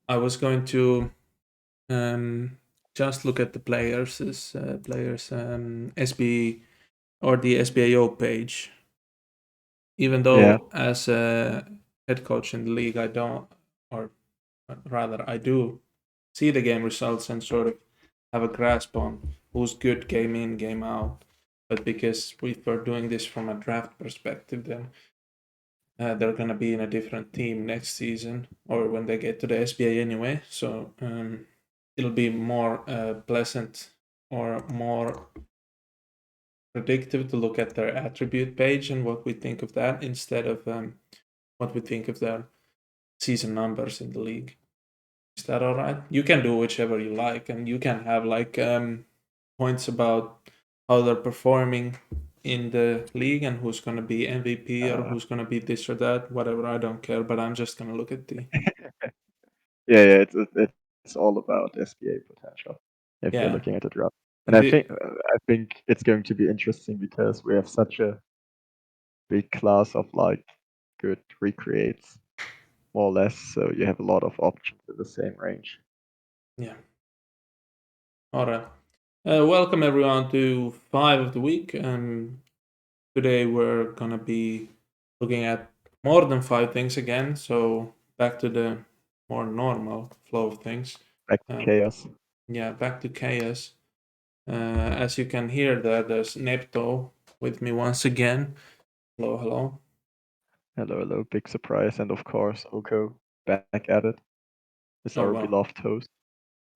I was going to just look at the players SB or the SBAO page. Even Yeah. though as a head coach in the league, I don't, or rather, I do see the game results and sort of have a grasp on who's good game in, game out. But because we were doing this from a draft perspective, then they're going to be in a different team next season or when they get to the SBA anyway. So it'll be more pleasant or more predictive to look at their attribute page and what we think of that instead of what we think of their season numbers in the league. Is that all right? You can do whichever you like, and you can have like points about how they're performing in the league and who's going to be MVP or Uh, who's going to be this or that, whatever. I don't care, but I'm just going to look at the yeah. It's all about SBA potential if you're yeah. looking at the draft. And And the I think it's going to be interesting because we have such a big class of like good recreates, more or less. So you have a lot of options in the same range. yeah. All right. Welcome everyone to five of the week. Today we're gonna be looking at more than five things again. So back to the more normal flow of things. Back to Um, chaos. yeah, back to chaos. As you can hear, there's Nepto with me once again. Hello, hello. Hello, hello, big surprise, and of course Oko back at it. It's Oh our well. beloved host.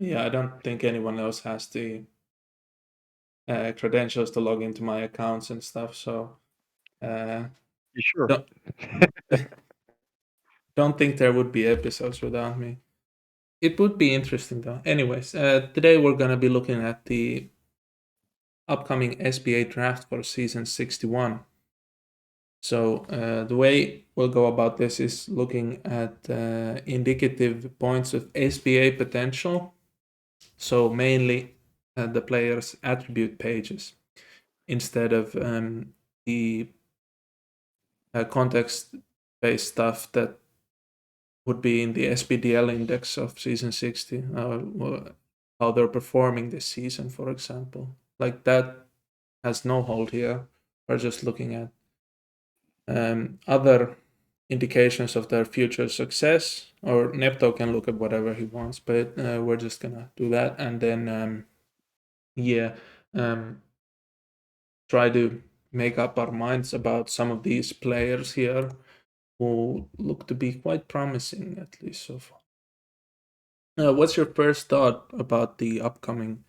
Yeah, I don't think anyone else has the credentials to log into my accounts and stuff. So uh, You sure? don't don't think there would be episodes without me. It would be interesting though. Anyways, today we're gonna be looking at the upcoming SBA draft for season 61. So the way we'll go about this is looking at indicative points of SBA potential. So mainly the players' attribute pages instead of the context-based stuff that would be in the SPDL index of season 60, how they're performing this season, for example. Like that has no hold here. We're just looking at other indications of their future success, or Nepto can look at whatever he wants, but we're just gonna do that and then, yeah, um, try to make up our minds about some of these players here who look to be quite promising, at least so far. What's your first thought about the upcoming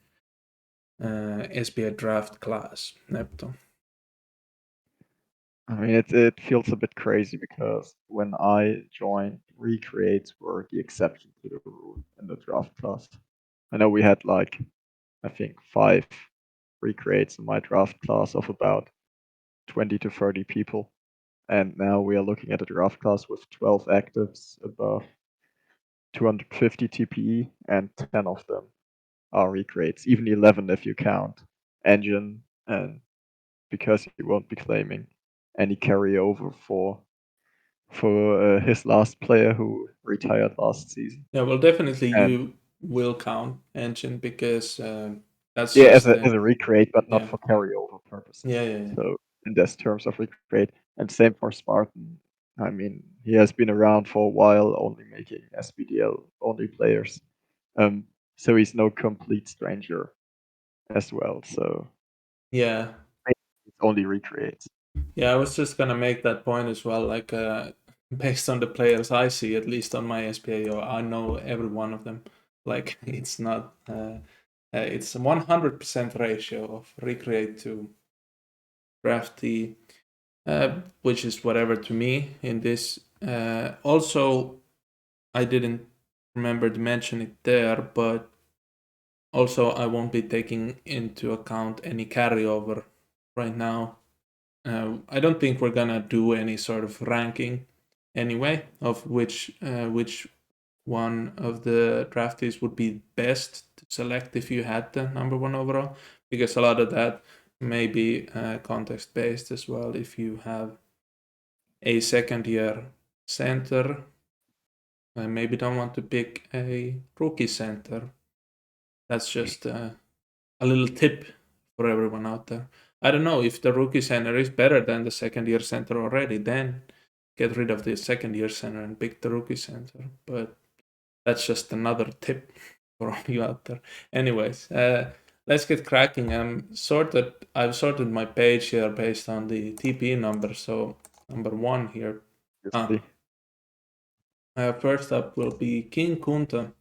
SBA draft class, Nepto? I mean, it feels a bit crazy because when I joined, recreates were the exception to the rule in the draft class. I know we had like, I think, five recreates in my draft class of about 20 to 30 people. And now we are looking at a draft class with 12 actives above 250 TPE, and 10 of them are recreates, even 11 if you count engine, and because he won't be claiming any carryover for his last player who retired last season. Yeah, well, definitely And you will count engine because that's yeah, just as a recreate, but not yeah, for carryover yeah, purposes. yeah, yeah. So in this terms of recreate, and same for Spartan. I mean, he has been around for a while, only making SPDL only players. Um, so he's no complete stranger as well. So Yeah, it's only recreates. yeah, I was just gonna make that point as well. Like, based on the players I see, at least on my SPAO, I know every one of them. Like, it's not, it's 100% ratio of recreate to drafty, which is whatever to me in this. Also, I didn't remember to mention it there, but also I won't be taking into account any carryover right now. I don't think we're gonna do any sort of ranking anyway of which one of the draftees would be best to select if you had the number one overall, because a lot of that may be context based as well. If you have a second year center I maybe don't want to pick a rookie center. That's just a little tip for everyone out there. I don't know if the rookie center is better than the second year center already, then get rid of the second year center and pick the rookie center. But that's just another tip for all you out there. Anyways, let's get cracking. I've sorted my page here based on the TP number. So number one here. Obviously. First up will be King Kunta.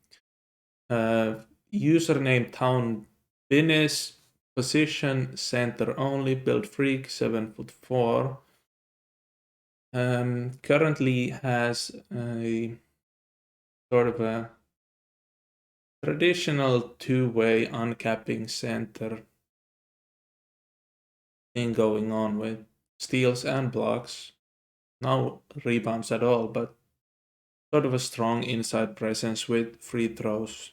Username town Venice. Position center only. Build freak 7'4". Currently has a sort of a traditional two-way uncapping center thing going on with steals and blocks. No rebounds at all, but sort of a strong inside presence with free throws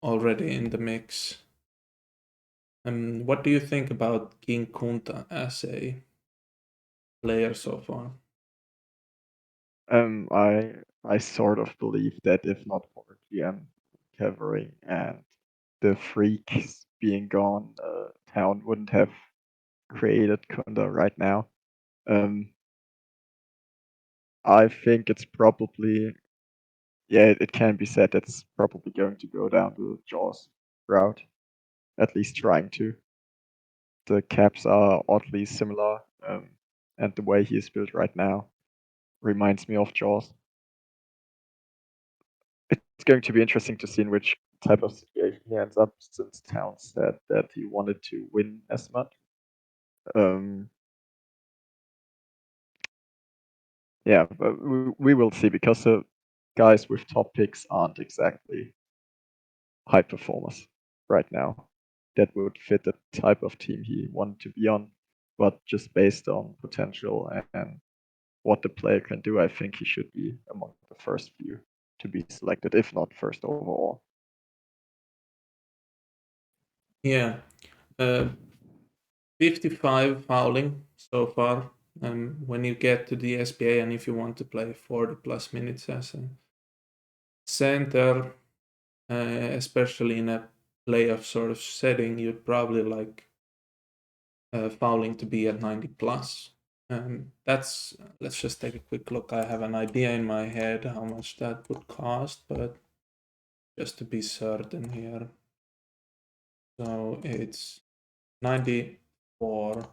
already in the mix. What do you think about King Kunta as a player so far? I sort of believe that if not for GM covering and the freaks being gone, Town wouldn't have created Kunda right now. I think it's probably, yeah, it can be said it's probably going to go down the Jaws route, at least trying to. The caps are oddly similar, and the way he is built right now reminds me of Jaws. It's going to be interesting to see in which type of situation he ends up, since Town said that he wanted to win as much. Yeah, but we will see, because the guys with top picks aren't exactly high performers right now that would fit the type of team he wanted to be on. But just based on potential and what the player can do, I think he should be among the first few to be selected, if not first overall. Yeah, 55 fouling so far. When you get to the SBA and if you want to play 40 plus minutes as a center, especially in a playoff sort of setting, you'd probably like fouling to be at 90 plus. Let's just take a quick look. I have an idea in my head how much that would cost, but just to be certain here. So it's 94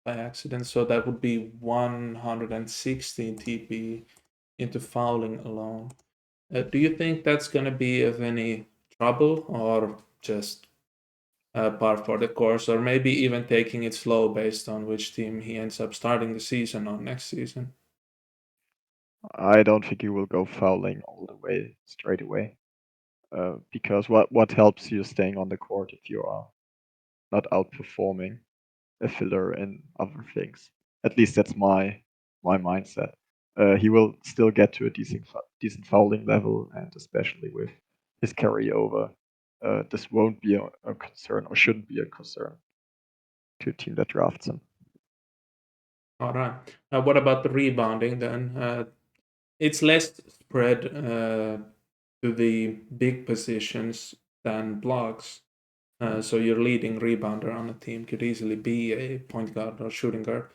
by accident. So that would be 116 TP into fouling alone. Do you think that's going to be of any trouble or just par for the course, or maybe even taking it slow based on which team he ends up starting the season on next season? I don't think he will go fouling all the way straight away, because what helps you staying on the court if you are not outperforming a filler in other things? At least that's my mindset. He will still get to a decent fouling level, and especially with his carryover, this won't be a concern, or shouldn't be a concern to a team that drafts him. All right. What about the rebounding then? It's less spread to the big positions than blocks. So your leading rebounder on a team could easily be a point guard or shooting guard.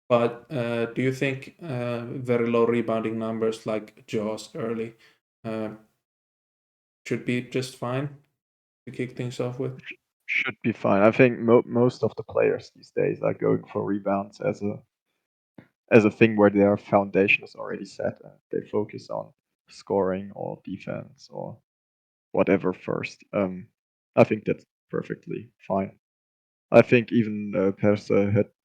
But do you think very low rebounding numbers like Jaws early uh, should be just fine to kick things off with? Should be fine. I think most of the players these days are going for rebounds as a thing where their foundation is already set and they focus on scoring or defense or whatever first. I think that's perfectly fine. I think even Perse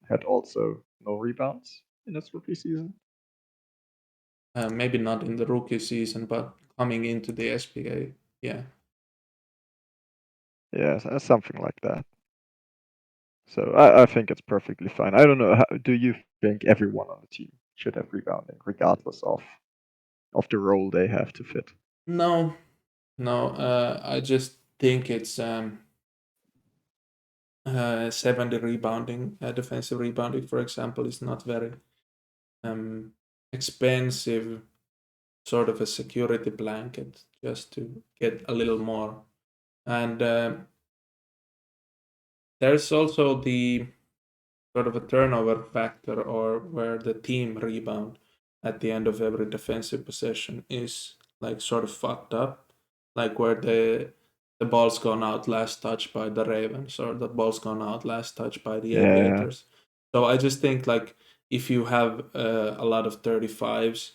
had also no rebounds in his rookie season. Maybe not in the rookie season, but coming into the SPA, yeah. Yeah, something like that. So I think it's perfectly fine. I don't know. Do you think everyone on the team should have rebounding, regardless of the role they have to fit? No, no. I just think it's 70 rebounding, defensive rebounding, for example, is not very um, expensive sort of a security blanket just to get a little more. And there's also the sort of a turnover factor, or where the team rebound at the end of every defensive possession is like sort of fucked up, like where the ball's gone out last touch by the Ravens, or the ball's gone out last touch by the Yeah, Aviators. So I just think like if you have a lot of 35s,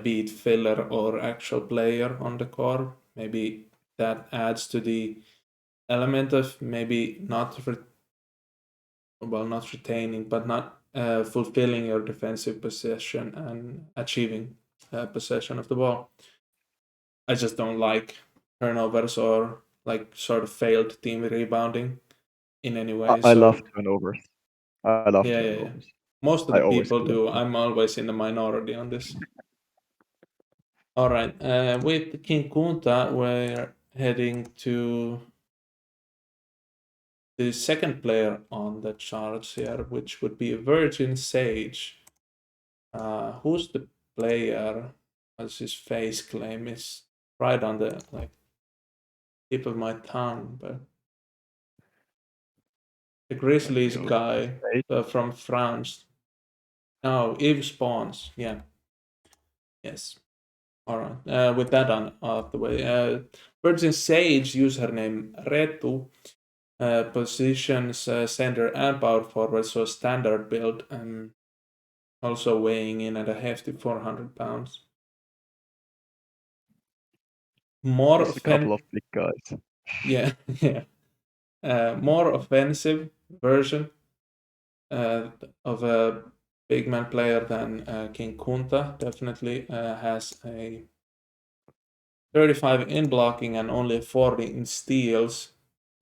be it filler or actual player on the core, maybe that adds to the element of maybe not retaining, but not fulfilling your defensive possession and achieving possession of the ball. I just don't like turnovers or like sort of failed team rebounding in any way. I love So turnovers. I love yeah. turnovers. Most of I the always people collect do. them. I'm always in the minority on this. All right. With King Kunta, we're heading to the second player on the charts here, which would be Virgin Sage. Who's the player? As his face claim is right on the like tip of my tongue, but the Grizzlies You're looking for guy Spade. from France. No, Yves Spawns. Yeah, yes. All right. With that on out the way, Virgin Sage username Retu positions center and power forward, so standard build, and also weighing in at a hefty 400 pounds. More Just a couple of offensive, big guys. yeah, yeah. More offensive version uh, of a big man player than King Kunta. Definitely has a 35 in blocking and only a 40 in steals.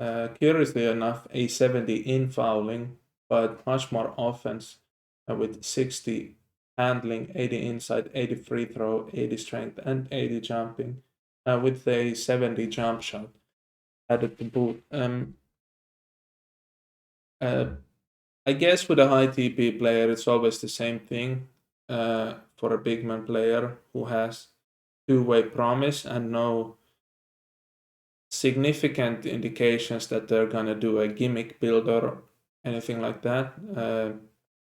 Curiously enough, a 70 in fouling, but much more offense with 60 handling, 80 inside, 80 free throw, 80 strength, and 80 jumping, with a 70 jump shot added to boot. Uh, I guess with a high TP player, it's always the same thing for a big man player who has two-way promise and no significant indications that they're gonna do a gimmick build or anything like that.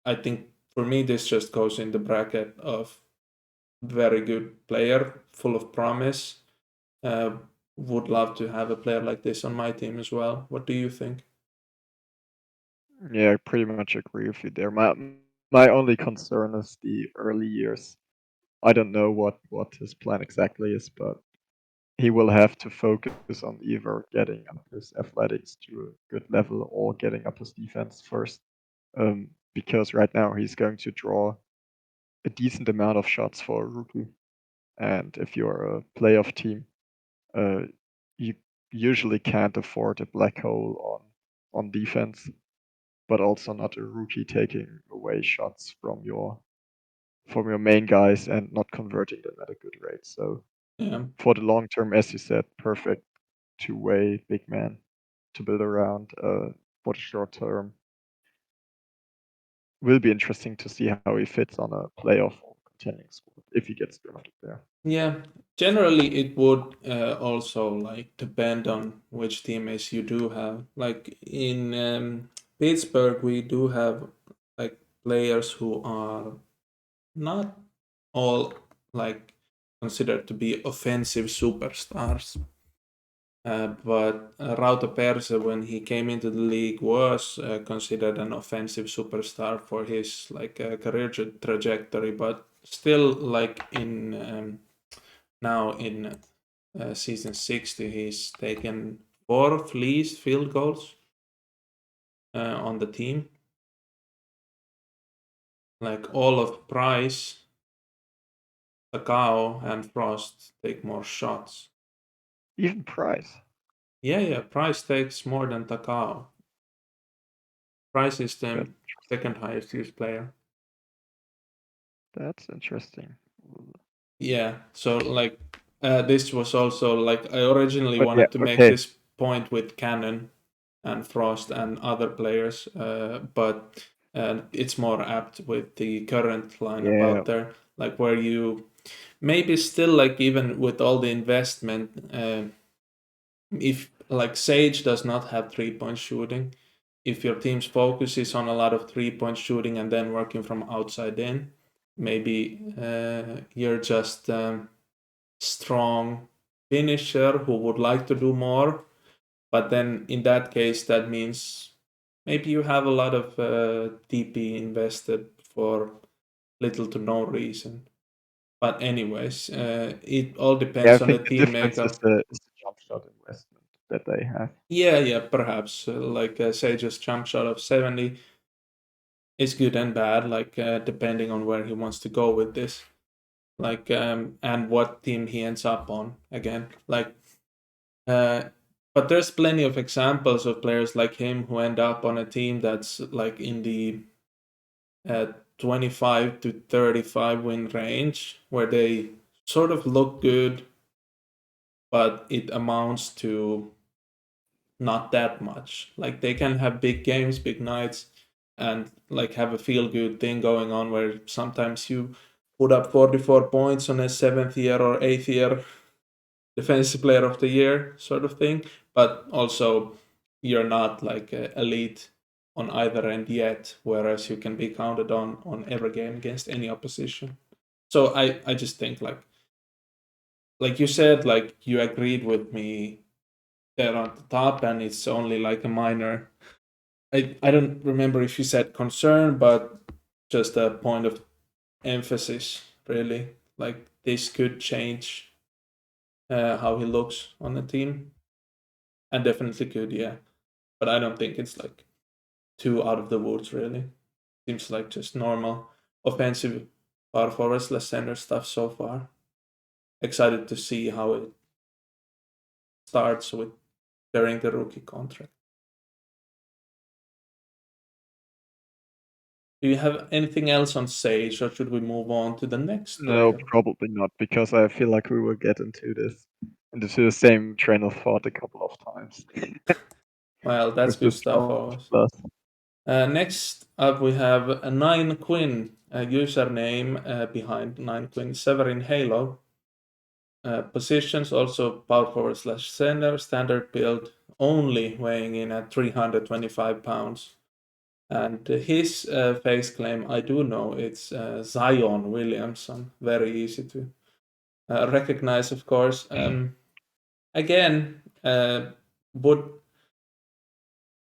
I think for me, this just goes in the bracket of very good player, full of promise. Uh, would love to have a player like this on my team as well. What do you think? Yeah, I pretty much agree with you there. My only concern is the early years. I don't know what his plan exactly is, but he will have to focus on either getting up his athletics to a good level or getting up his defense first. Because right now he's going to draw a decent amount of shots for a rookie. And if you're a playoff team, uh, you usually can't afford a black hole on defense, but also not a rookie taking away shots from your main guys and not converting them at a good rate. So Yeah. for the long term, as you said, perfect two-way big man to build around. For the short term, will be interesting to see how he fits on a playoff or contending squad if he gets drafted there. Yeah, generally it would also like depend on which teammates you do have. Like in Pittsburgh, we do have like players who are not all like considered to be offensive superstars. But Rauta Perse, when he came into the league, was considered an offensive superstar for his like career trajectory. But still, like in now in season 60, he's taken 4 least field goals on the team. Like all of Price, Takao, and Frost take more shots. Even Price. Yeah, Price takes more than Takao. Price is That the second highest used player. that's interesting. Yeah, so like this was also like I originally But yeah, wanted to make okay. this point with Cannon and Frost and other players, but it's more apt with the current lineup Yeah, out there, like where you maybe still, like, even with all the investment, if like Sage does not have 3-point shooting, if your team's focus is on a lot of 3-point shooting and then working from outside in, maybe you're just strong finisher who would like to do more. But then in that case, that means maybe you have a lot of TP invested for little to no reason. But anyways, it all Yeah, I depends on the think the team difference makeup. is the jump shot investment that they have. Yeah, perhaps. Like Sage's jump shot of 70 is good and bad, like depending on where he wants to go with this. Like, and what team he ends up on again. Like, uh, but there's plenty of examples of players like him who end up on a team that's like in the 25 to 35 win range, where they sort of look good, but it amounts to not that much. Like they can have big games, big nights, and like have a feel good thing going on where sometimes you put up 44 points on a 7th year or 8th year defensive player of the year sort of thing, but also you're not like elite on either end yet, whereas you can be counted on every game against any opposition. So I just think like you said, like you agreed with me there on the top, and it's only like a minor. I don't remember if you said concern, but just a point of emphasis, really. Like this could change how he looks on the team, and definitely could, yeah. But I don't think it's like too out of the woods, really. Seems like just normal offensive power forward less center stuff so far. Excited to see how it starts with during the rookie contract. Do you have anything else on Sage, or should we move on to the next No, player? probably not, because I feel like we will get into the same train of thought a couple of times Well, that's with good this stuff draft always. plus. Next up, we have a 9 quinn username behind 9 quinn Severin Halo. Positions also power forward slash center, standard build, only weighing in at 325 pounds. And his face claim, I do know, it's Zion Williamson. Very easy to recognize, of course. Again, would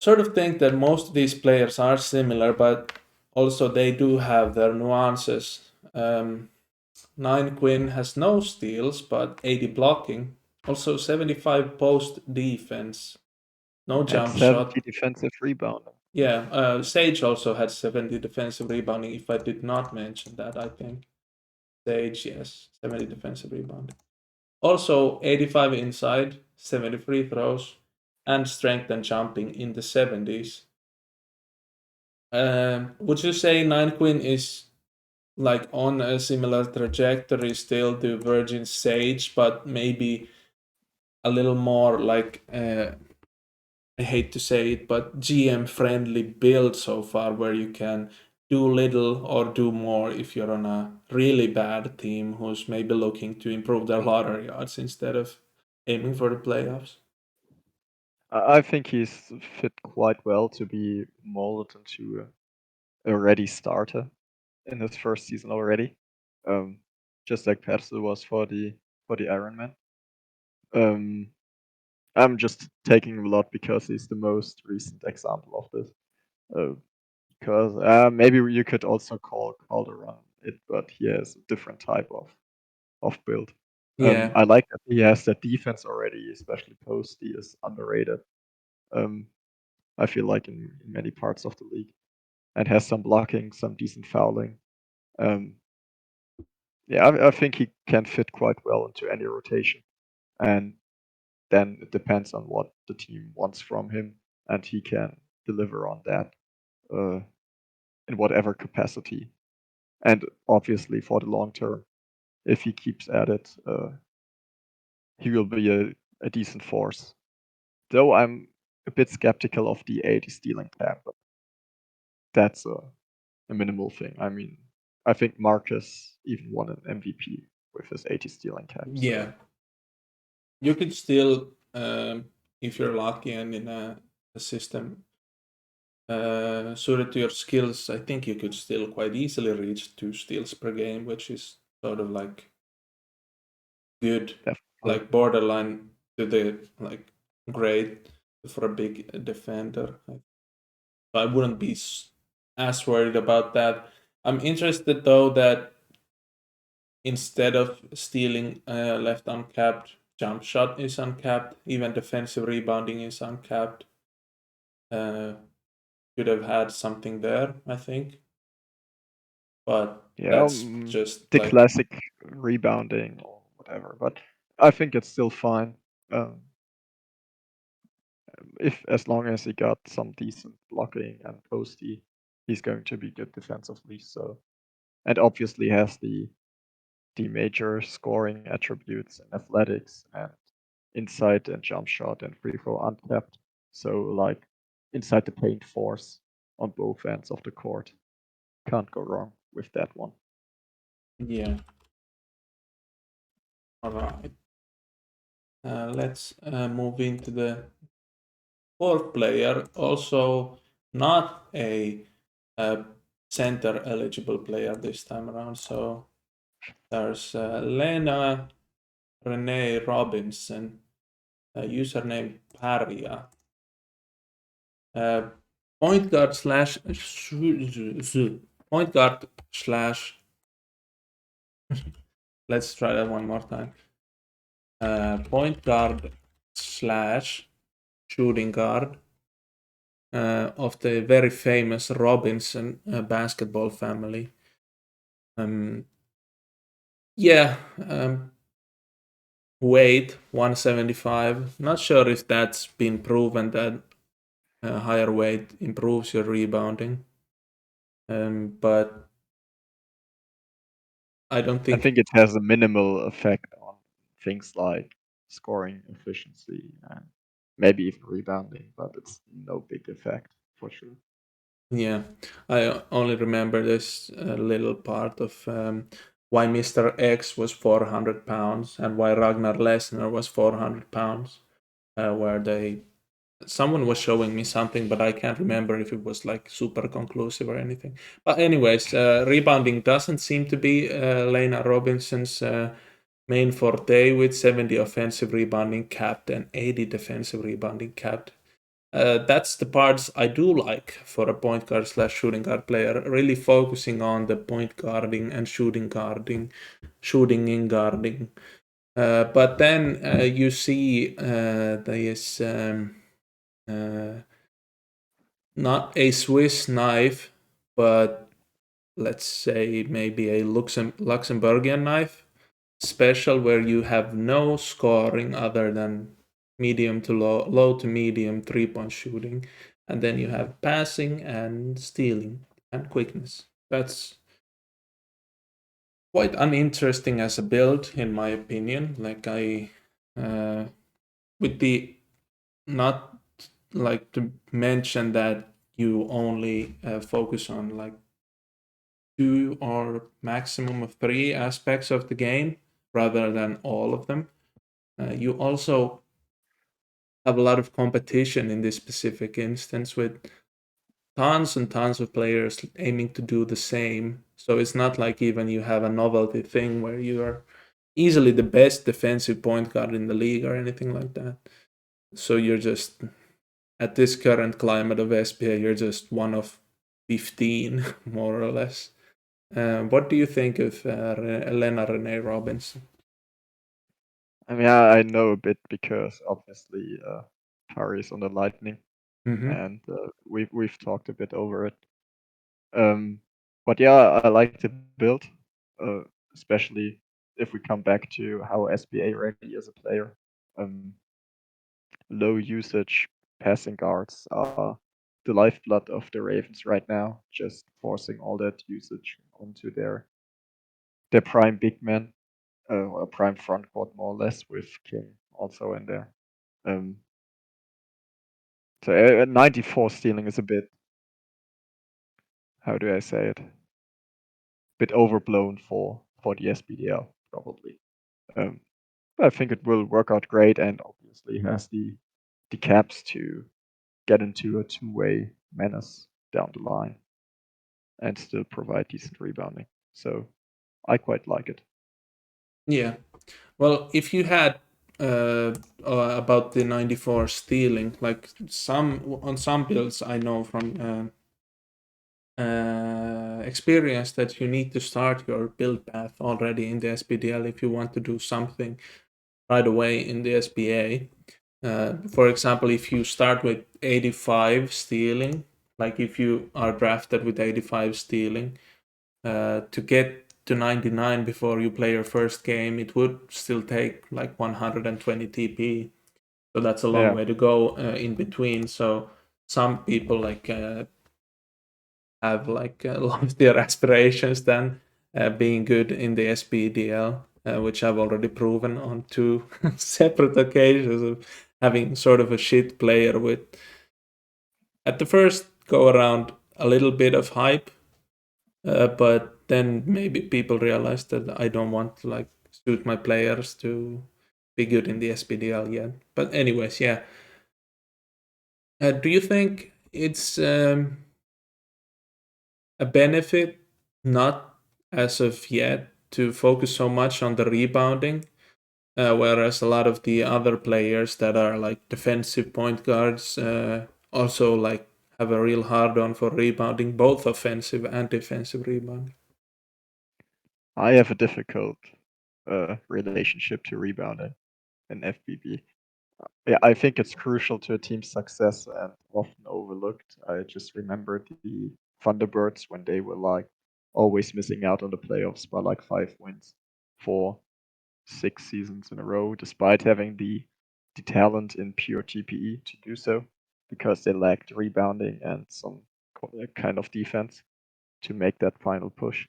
sort of think that most of these players are similar, but also they do have their nuances. 9 quinn has no steals, but 80 blocking. Also 75 post defense. No And jump 70 shot. defensive rebounder. Yeah, Sage also had 70 defensive rebounding, if I did not mention that, I think. Sage, yes, 70 defensive rebounding. Also 85 inside, 70 free throws, and strength and jumping in the 70s. Would you say 9 quinn is like on a similar trajectory still to Virgin Sage, but maybe a little more like I hate to say it, but GM friendly build so far, where you can do little or do more if you're on a really bad team who's maybe looking to improve their lottery odds instead of aiming for the playoffs? I think he's fit quite well to be molded into a ready starter in his first season already. Um, just like Pablo was for the Ironman. Um, I'm just taking him a lot because he's the most recent example of this. Because maybe you could also call Calderon it, but he has a different type of build. Yeah, I like that he has that defense already, especially post. He is underrated. Um, I feel like in many parts of the league, and has some blocking, some decent fouling. Um, yeah, I think he can fit quite well into any rotation, and then it depends on what the team wants from him, and he can deliver on that uh, in whatever capacity. And obviously, for the long term, if he keeps at it, he will be a decent force. Though I'm a bit skeptical of the 80 stealing cap, but that's a minimal thing. I mean, I think Marcus even won an MVP with his 80 stealing cap. Yeah, So you could still, if you're lucky and in a system suited to your skills, I think you could still quite easily reach 2 steals per game, which is sort of like good, definitely. like borderline to the like great for a big defender. So I wouldn't be as worried about that. I'm interested though that instead of stealing left uncapped, jump shot is uncapped, even defensive rebounding is uncapped. Could have had something there, I think. But Yeah, that's just the like, classic rebounding or whatever. But I think it's still fine. Um, if as long as he got some decent blocking and posty, he's going to be good defensively. So, and obviously has the major scoring attributes and athletics and inside and jump shot and free throw untapped. So like inside the paint force on both ends of the court. Can't go wrong with that one. yeah. All right. Let's move into the fourth player. Also, not a center eligible player this time around. So there's Lena Renee Robinson, username Paria. Uh, point guard slash point guard slash. Let's try that one more time. Point guard slash shooting guard of the very famous Robinson basketball family. Yeah, weight 175. Not sure if that's been proven that higher weight improves your rebounding, but I don't I think. think it has a minimal effect on things like scoring efficiency and maybe even rebounding, but it's no big effect for sure. Yeah, I only remember this little part of why Mr. X was 400 pounds and why Ragnar Lesnar was 400 pounds, where someone was showing me something, but I can't remember if it was like super conclusive or anything. But anyways, rebounding doesn't seem to be Lena Robinson's main forte, with 70 offensive rebounding capped and 80 defensive rebounding capped. That's the parts I do like for a point guard slash shooting guard player, really focusing on the point guarding and shooting in guarding. But then you see this not a Swiss knife, but let's say maybe a Luxembourgian knife special, where you have no scoring other than medium to low to medium 3-point shooting, and then you have passing and stealing and quickness. That's quite uninteresting as a build, in my opinion. Like uh, with the not like to mention that you only focus on like 2 or maximum of 3 aspects of the game rather than all of them. You also have a lot of competition in this specific instance, with tons and tons of players aiming to do the same. So it's not like even you have a novelty thing where you are easily the best defensive point guard in the league or anything like that. So you're just, at this current climate of SPA, you're just one of 15, more or less. What do you think of Elena Renee Robinson? I mean, I know a bit because obviously Paris on the Lightning, Mm-hmm. and we've talked a bit over it. Um, but yeah, I like the build, uh, especially if we come back to how SBA ready as a player. Low usage passing guards are the lifeblood of the Ravens right now, just forcing all that usage onto their prime big men, or prime front court more or less, with King also in there. Um, so 94 stealing is a bit, how do I say it? Bit overblown for the SBDL probably. Um, I think it will work out great, and obviously has the caps to get into a two-way menace down the line and still provide decent rebounding. So I quite like it. Yeah. Well, if you had about the 94 stealing, like some builds I know from experience that you need to start your build path already in the SPDL if you want to do something right away in the SBA. For example, if you start with 85 stealing, like if you are drafted with 85 stealing, to get to 99 before you play your first game, it would still take like 120 TP. So that's a long Yeah. way to go in between. So some people have loftier aspirations than being good in the SPDL, which I've already proven on two separate occasions of having sort of a shit player with, at the first go around, a little bit of hype, but then maybe people realize that I don't want to like suit my players to be good in the SPDL yet. But anyways, yeah. Do you think it's a benefit, not as of yet, to focus so much on the rebounding, whereas a lot of the other players that are like defensive point guards also like have a real hard on for rebounding, both offensive and defensive rebounding? I have a difficult relationship to rebounding in FBB. Yeah, I think it's crucial to a team's success and often overlooked. I just remembered the Thunderbirds when they were like always missing out on the playoffs by like 5 wins for 6 seasons in a row, despite having the talent in pure TPE to do so, because they lacked rebounding and some kind of defense to make that final push.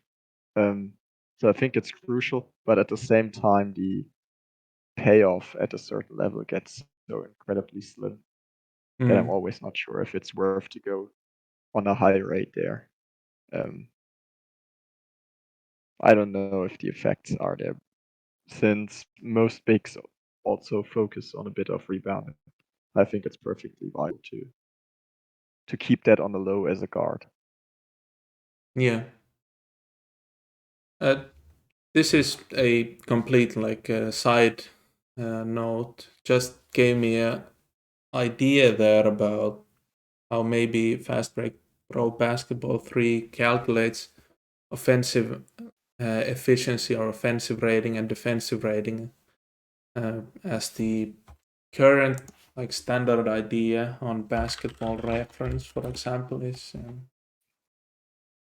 Um, so I think it's crucial, but at the same time, the payoff at a certain level gets so incredibly slim that I'm Mm. always not sure if it's worth to go on a high rate there. Um, I don't know if the effects are there, since most bigs also focus on a bit of rebounding. I think it's perfectly viable to keep that on the low as a guard. Yeah. Uh, this is a complete like side note. Just gave me a idea there about how maybe Fast Break Pro Basketball 3 calculates offensive efficiency or offensive rating and defensive rating, as the current like standard idea on Basketball Reference, for example, is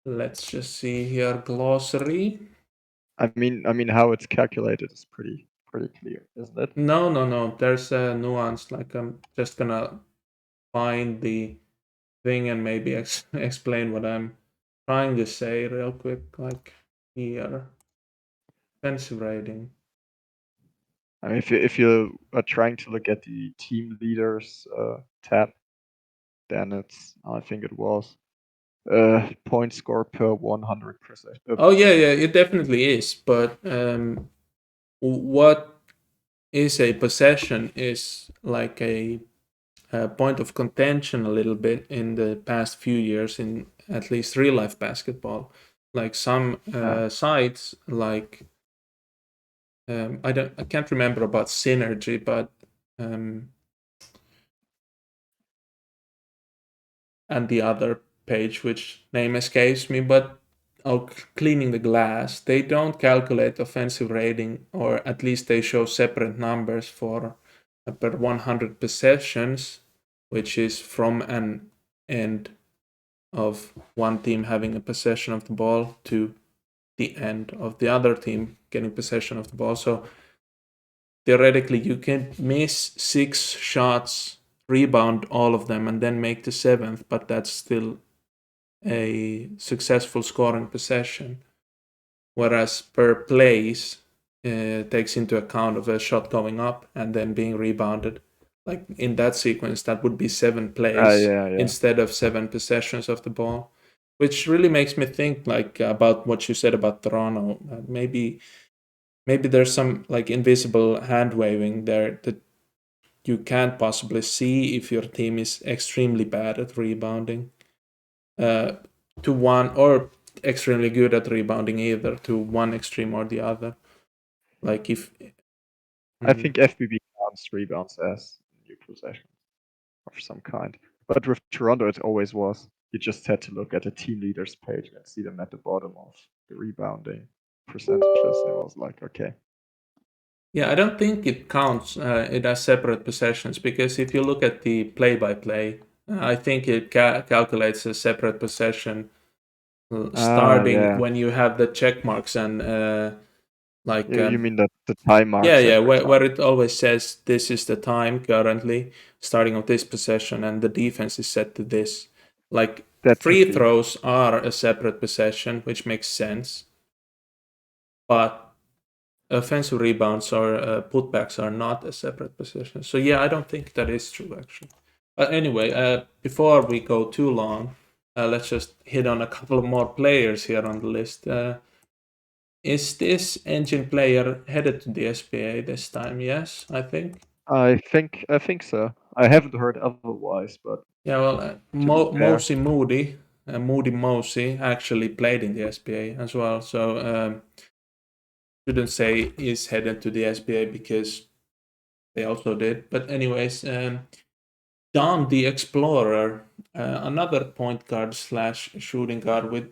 let's just see here, glossary. I mean, how it's calculated is pretty clear, isn't it? No. There's a nuance. Like I'm just gonna find the thing and maybe explain what I'm trying to say real quick. Like here, offensive rating. I mean, if you are trying to look at the team leaders tab, then it's I think it was point score per 100%. Oh yeah, it definitely is. But what is a possession is like a point of contention a little bit in the past few years in at least real life basketball. Like some Yeah. sites, like I can't remember about synergy, but and the other page, which name escapes me, but cleaning the glass, they don't calculate offensive rating, or at least they show separate numbers for per 100 possessions, which is from an end of one team having a possession of the ball to the end of the other team getting possession of the ball. So theoretically, you can miss 6 shots, rebound all of them, and then make the seventh, but that's still a successful scoring possession. Whereas per plays takes into account of a shot going up and then being rebounded. Like in that sequence, that would be 7 plays Yeah. instead of 7 possessions of the ball, which really makes me think like about what you said about Toronto. Maybe maybe there's some like invisible hand waving there that you can't possibly see if your team is extremely bad at rebounding to one, or extremely good at rebounding either, to one extreme or the other. Like if I think FBB counts rebounds as new possession of some kind. But with Toronto, it always was. You just had to look at the team leaders page and see them at the bottom of the rebounding percentages. It was like, okay. Yeah, I don't think it counts it as separate possessions, because if you look at the play-by-play, I think it calculates a separate possession starting Yeah. when you have the check marks and like You mean that the time yeah, marks yeah, every where time? it always says this is the time currently starting of this possession and the defense is set to this. Like That could free be. throws are a separate possession, which makes sense, but offensive rebounds or putbacks are not a separate possession. So yeah, I don't think that is true actually. But anyway, before we go too long, let's just hit on a couple of more players here on the list. Is this engine player headed to the SPA this time? Yes, I think. I think so. I haven't heard otherwise, but Yeah, well, to be fair, Mosi Moody, Moody Mosi actually played in the SPA as well. So shouldn't say is headed to the SPA because they also did. But anyways, Dom the Explorer, another point guard slash shooting guard with,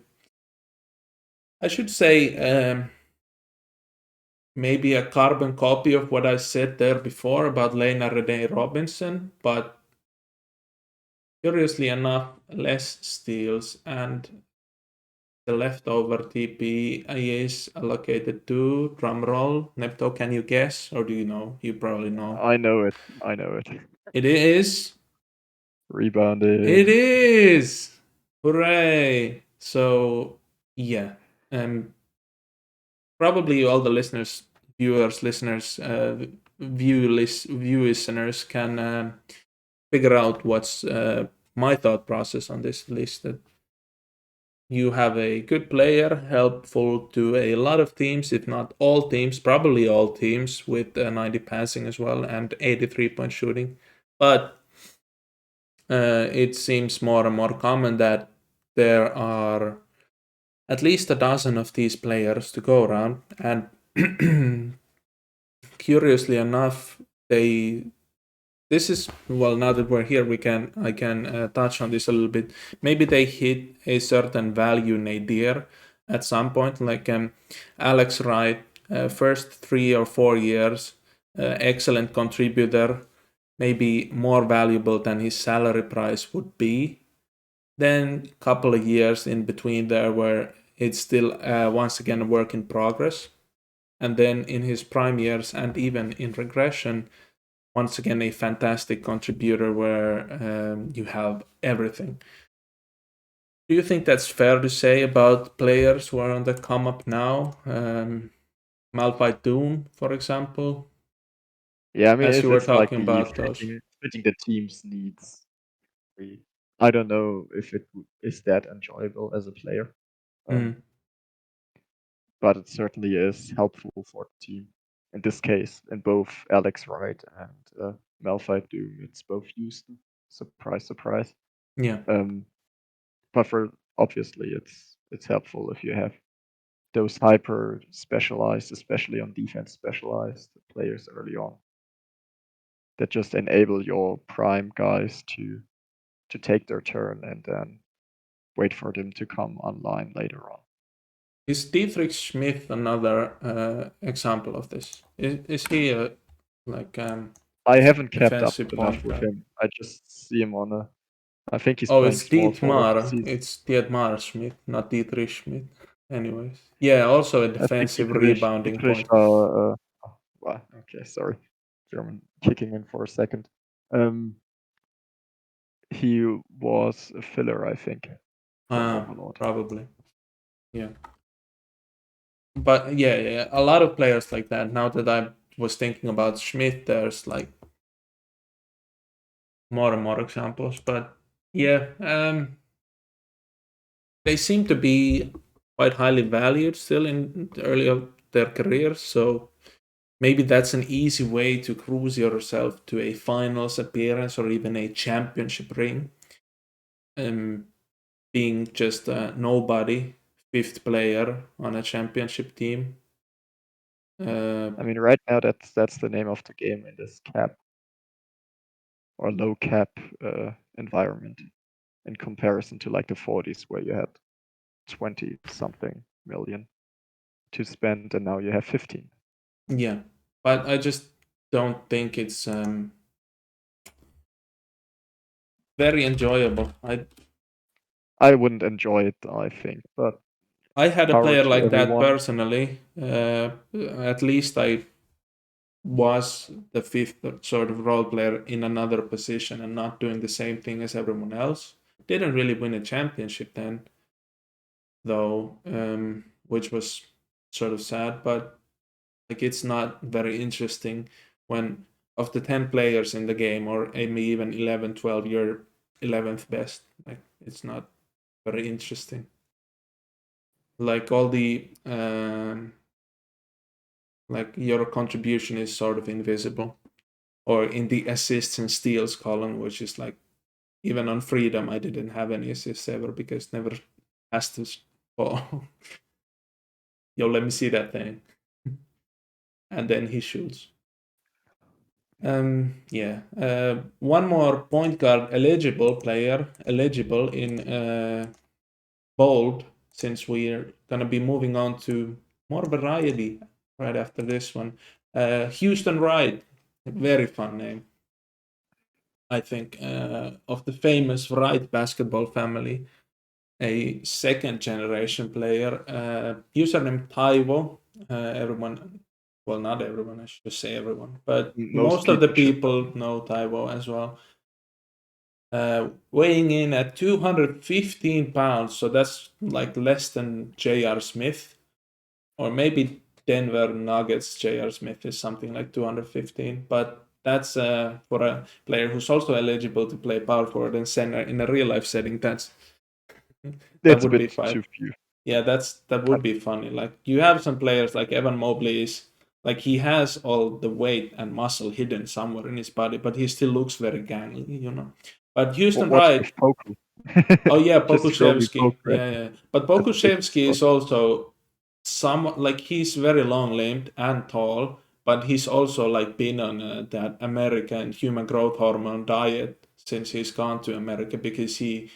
I should say, maybe a carbon copy of what I said there before about Lena Renee Robinson, but curiously enough, less steals, and the leftover TP is allocated to, drumroll, Nepto, can you guess? Or do you know? You probably know. I know it. I know it. It is. It Rebounding. is. Hooray. So, yeah. Probably all the listeners, viewers, listeners, view listeners can figure out what's my thought process on this list. That you have a good player, helpful to a lot of teams, if not all teams, probably all teams, with 90 passing as well and 83-point shooting. But it seems more and more common that there are at least a dozen of these players to go around, and curiously enough, this is, well, now that we're here, I can touch on this a little bit. Maybe they hit a certain value nadir at some point, like Alex Wright, first 3 or 4 years, excellent contributor, maybe more valuable than his salary price would be. Then a couple of years in between there where it's still once again a work in progress. And then in his prime years and even in regression, once again a fantastic contributor where you have everything. Do you think that's fair to say about players who are on the come up now? Malphite Doom, for example, Yeah, I mean, as you were it's talking likely about those. fitting the team's needs. I don't know if it is that enjoyable as a player, Mm, but it certainly is helpful for the team. In this case, in both Alex Wright and Malphite Doom, it's both Houston. Surprise, surprise. yeah. But for obviously, it's helpful if you have those hyper specialized, especially on defense specialized players early on, that just enable your prime guys to take their turn and then wait for them to come online later on. Is Dietrich Schmidt another example of this? Is he a like I haven't kept up defensive enough point with guard? him. I just see him on a. I think he's Oh, playing it's small forward this Dietmar. season. It's Dietmar Schmidt, not Dietrich Schmidt. Anyways, yeah, also a I think defensive rebounding Dietrich, point. well, okay, sorry, German kicking in for a second. He was a filler, I think, for Overlord. Probably. Yeah. But yeah, a lot of players like that. Now that I was thinking about Schmidt, there's like more and more examples. But yeah, they seem to be quite highly valued still in the early of their careers. So maybe that's an easy way to cruise yourself to a finals appearance or even a championship ring. Being just a nobody, fifth player on a championship team. I mean, right now that's the name of the game in this cap or low cap environment, in comparison to like the 40s where you had 20 something million to spend and now you have 15. Yeah, but I just don't think it's very enjoyable. I wouldn't enjoy it, I think, but I had a power player to like that everyone. personally. At least I was the fifth sort of role player in another position and not doing the same thing as everyone else. Didn't really win a championship then, though, which was sort of sad. But like, it's not very interesting when of the 10 players in the game, or maybe even 11, 12, you're 11th best. Like, it's not very interesting. Like all the like your contribution is sort of invisible, or in the assists and steals column, which is like, even on freedom I didn't have any assists ever because never has to. Oh, yo, let me see that thing. And then he shoots. Yeah. One more point guard eligible player eligible in bold, since we're gonna be moving on to more variety right after this one. Houston Wright, a very fun name. I think of the famous Wright basketball family, a second generation player. Username Taiwo. Everyone, well, not everyone, I should say everyone, but Most most of the people should people know Taiwo as well. Weighing in at 215 pounds, so that's like less than J.R. Smith, or maybe Denver Nuggets J.R. Smith is something like 215, but that's for a player who's also eligible to play power forward and center in a real life setting. That It's a would be bit fun. too few. Yeah, that would be funny. Like, you have some players like Evan Mobley is like, he has all the weight and muscle hidden somewhere in his body, but he still looks very gangly. But Houston What's Wright, with Poku? oh yeah, Just throw me Pokushevsky, Poku at yeah, him. yeah. But That's a big Pokushevsky spot. is also somewhat like, he's very long limbed and tall, but he's also like been on that American human growth hormone diet since he's gone to America, because he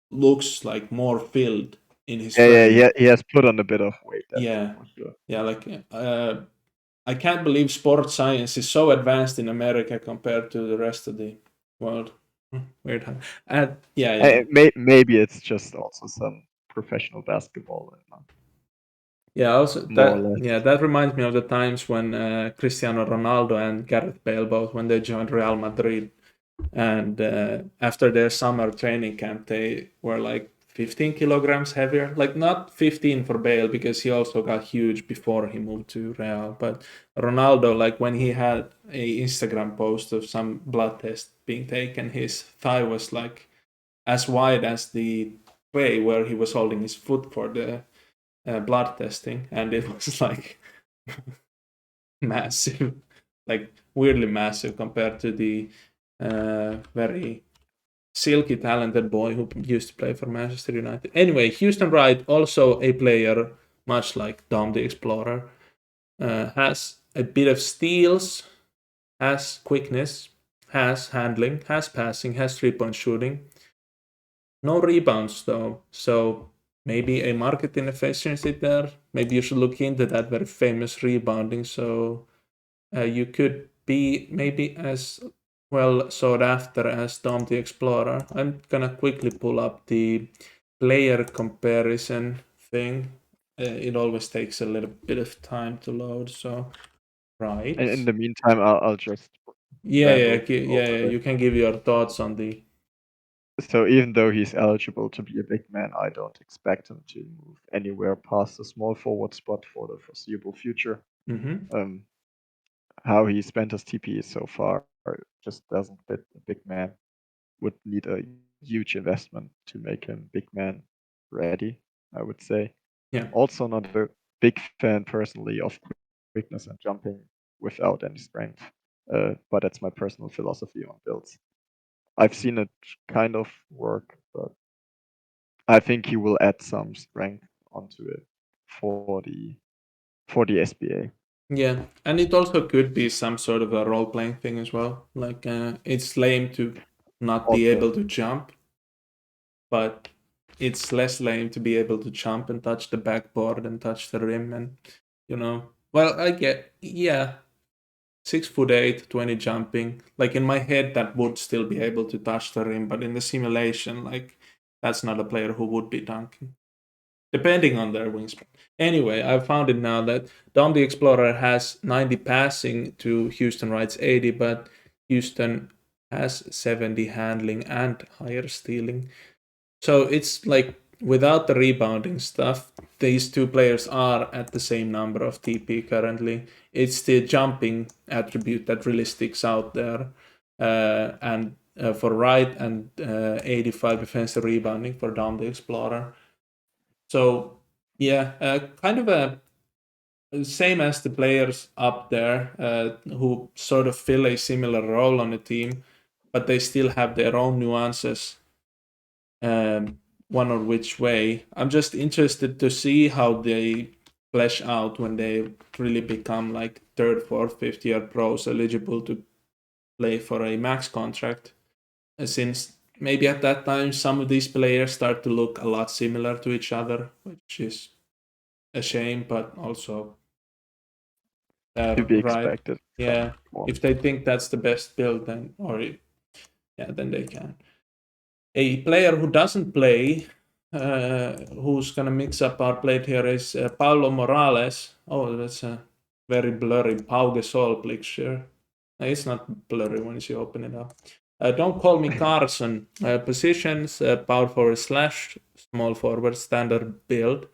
looks like more filled in his Yeah, frame. he has put on a bit of weight, that's Yeah, for sure. yeah, like I can't believe sports science is so advanced in America compared to the rest of the world. Weird. And yeah. Maybe it's just also some professional basketball, Yeah, also more or that, less. yeah, that reminds me of the times when Cristiano Ronaldo and Gareth Bale, both when they joined Real Madrid, and after their summer training camp, they were like 15 kilograms heavier. Like, not 15 for Bale, because he also got huge before he moved to Real, but Ronaldo, like, when he had a Instagram post of some blood test being taken, his thigh was like as wide as the tray where he was holding his foot for the blood testing, and it was like massive, like weirdly massive compared to the very silky talented boy who used to play for Manchester United. Anyway, Houston Wright, also a player much like Dom the Explorer, has a bit of steals, has quickness, has handling, has passing, has 3-point shooting. No rebounds though, so maybe a market inefficiency there. Maybe you should look into that very famous rebounding, so you could be maybe as well sought after as Dom the Explorer. I'm gonna quickly pull up the player comparison thing. It always takes a little bit of time to load, so And in right. the meantime, I'll just Yeah, yeah, ramble over yeah. it. You can give your thoughts on the. So even though he's eligible to be a big man, I don't expect him to move anywhere past the small forward spot for the foreseeable future. Mm-hmm. How he spent his TP so far just doesn't fit a big man. Would need a huge investment to make him big man ready, I would say. Yeah. Also not a big fan personally of quickness and jumping without any strength. But that's my personal philosophy on builds. I've seen it kind of work, but I think he will add some strength onto it for the SBA. Yeah, and it also could be some sort of a role playing thing as well. Like it's lame to not be Also, able to jump, but it's less lame to be able to jump and touch the backboard and touch the rim and well, I get, yeah, 6'8", 20 jumping. Like in my head, that would still be able to touch the rim, but in the simulation, like that's not a player who would be dunking, depending on their wingspan. Anyway, I found it now that Dom the Explorer has 90 passing to Houston Wright's 80, but Houston has 70 handling and higher stealing. So it's like without the rebounding stuff, these two players are at the same number of TP currently. It's the jumping attribute that really sticks out there. And for Wright and 85 defensive rebounding for Dom the Explorer. So yeah, kind of a same as the players up there who sort of fill a similar role on the team, but they still have their own nuances, one or which way. I'm just interested to see how they flesh out when they really become like third, fourth, fifth year pros eligible to play for a max contract. Since maybe at that time some of these players start to look a lot similar to each other, which is a shame, but also to be right. expected. Yeah, Well, if they think that's the best build, then then they can. A player who doesn't play, who's gonna mix up our plate here is Paulo Morales. Oh, that's a very blurry Pau Gasol picture. It's not blurry once you open it up. Don't call me Carson. Positions: power forward slash small forward, standard build.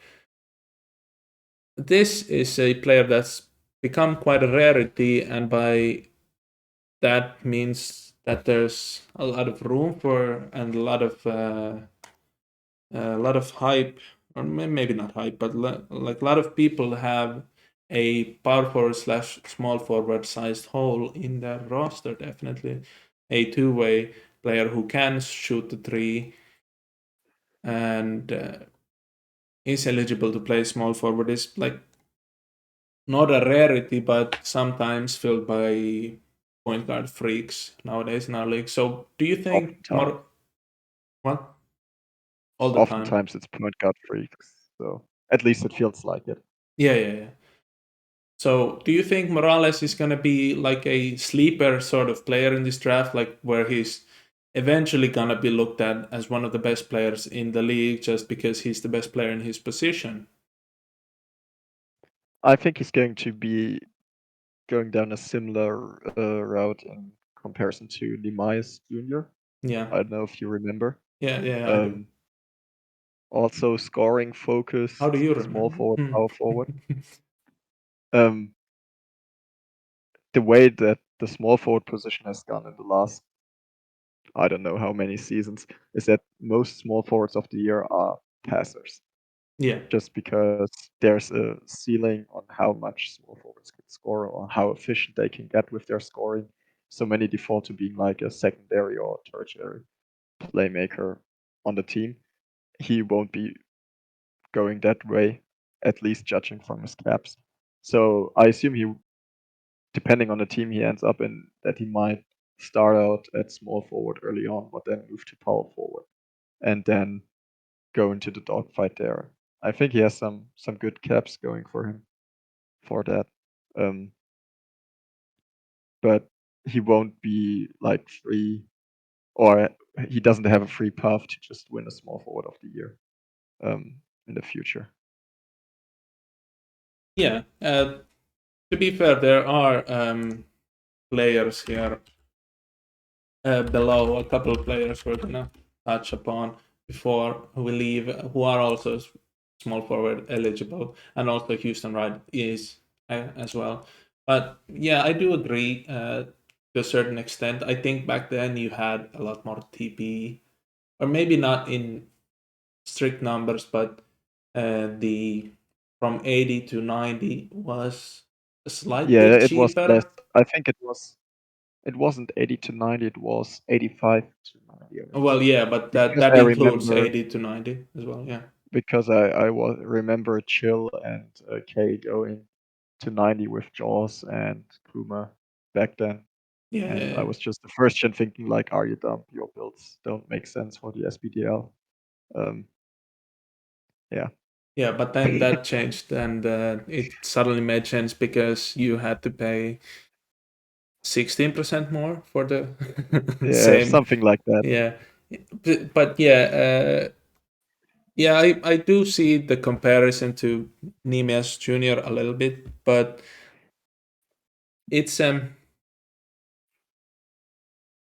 This is a player that's become quite a rarity, and by that means that there's a lot of room for and a lot of hype, or maybe not hype, but like a lot of people have a power forward slash small forward sized hole in their roster. Definitely a two-way player who can shoot the three and is eligible to play small forward is like not a rarity, but sometimes filled by point guard freaks nowadays in our league. So, do you think oftentimes, what all the time? oftentimes it's point guard freaks. So at least it feels like it. Yeah, yeah, yeah. So, do you think Morales is going to be like a sleeper sort of player in this draft, like where he's eventually going to be looked at as one of the best players in the league just because he's the best player in his position? I think he's going to be going down a similar route in comparison to Nehemias Jr. Yeah, I don't know if you remember. yeah, yeah, I do. Um, Also scoring How do focused, you small remember? forward, Hmm. power forward. Um, the way that the small forward position has gone in the last, I don't know how many seasons, is that most small forwards of the year are passers, Yeah, just because there's a ceiling on how much small forwards can score or how efficient they can get with their scoring. So many default to being like a secondary or tertiary playmaker on the team. He won't be going that way, at least judging from his caps. So I assume he, depending on the team he ends up in, that he might start out at small forward early on, but then move to power forward, and then go into the dogfight there. I think he has some good caps going for him for that, um, but he won't be like free, or he doesn't have a free path to just win a small forward of the year in the future. yeah. To be fair, there are players here below, a couple of players we're gonna touch upon before we leave, who are also small forward eligible, and also Houston Wright is as well. But yeah, I do agree to a certain extent. I think back then you had a lot more TP, or maybe not in strict numbers, but the from 80 to 90 was slightly Yeah, it was less. cheaper. I think it wasn't 80 to 90, it was 85 to 90, I Well, remember. yeah, but that Because that I includes remember 80 to 90 as well. Yeah. because I was remember Chill and Kay going to 90 with Jaws and Kuma back then. And I Yeah. was just the first gen thinking like, are you dumb? Your builds don't make sense for the SBDL. Um, yeah. Yeah, but then that changed, and it suddenly made sense because you had to pay 16% more for the Yeah, same. something like that. Yeah, but yeah, yeah, I do see the comparison to Nemes Junior a little bit, but it's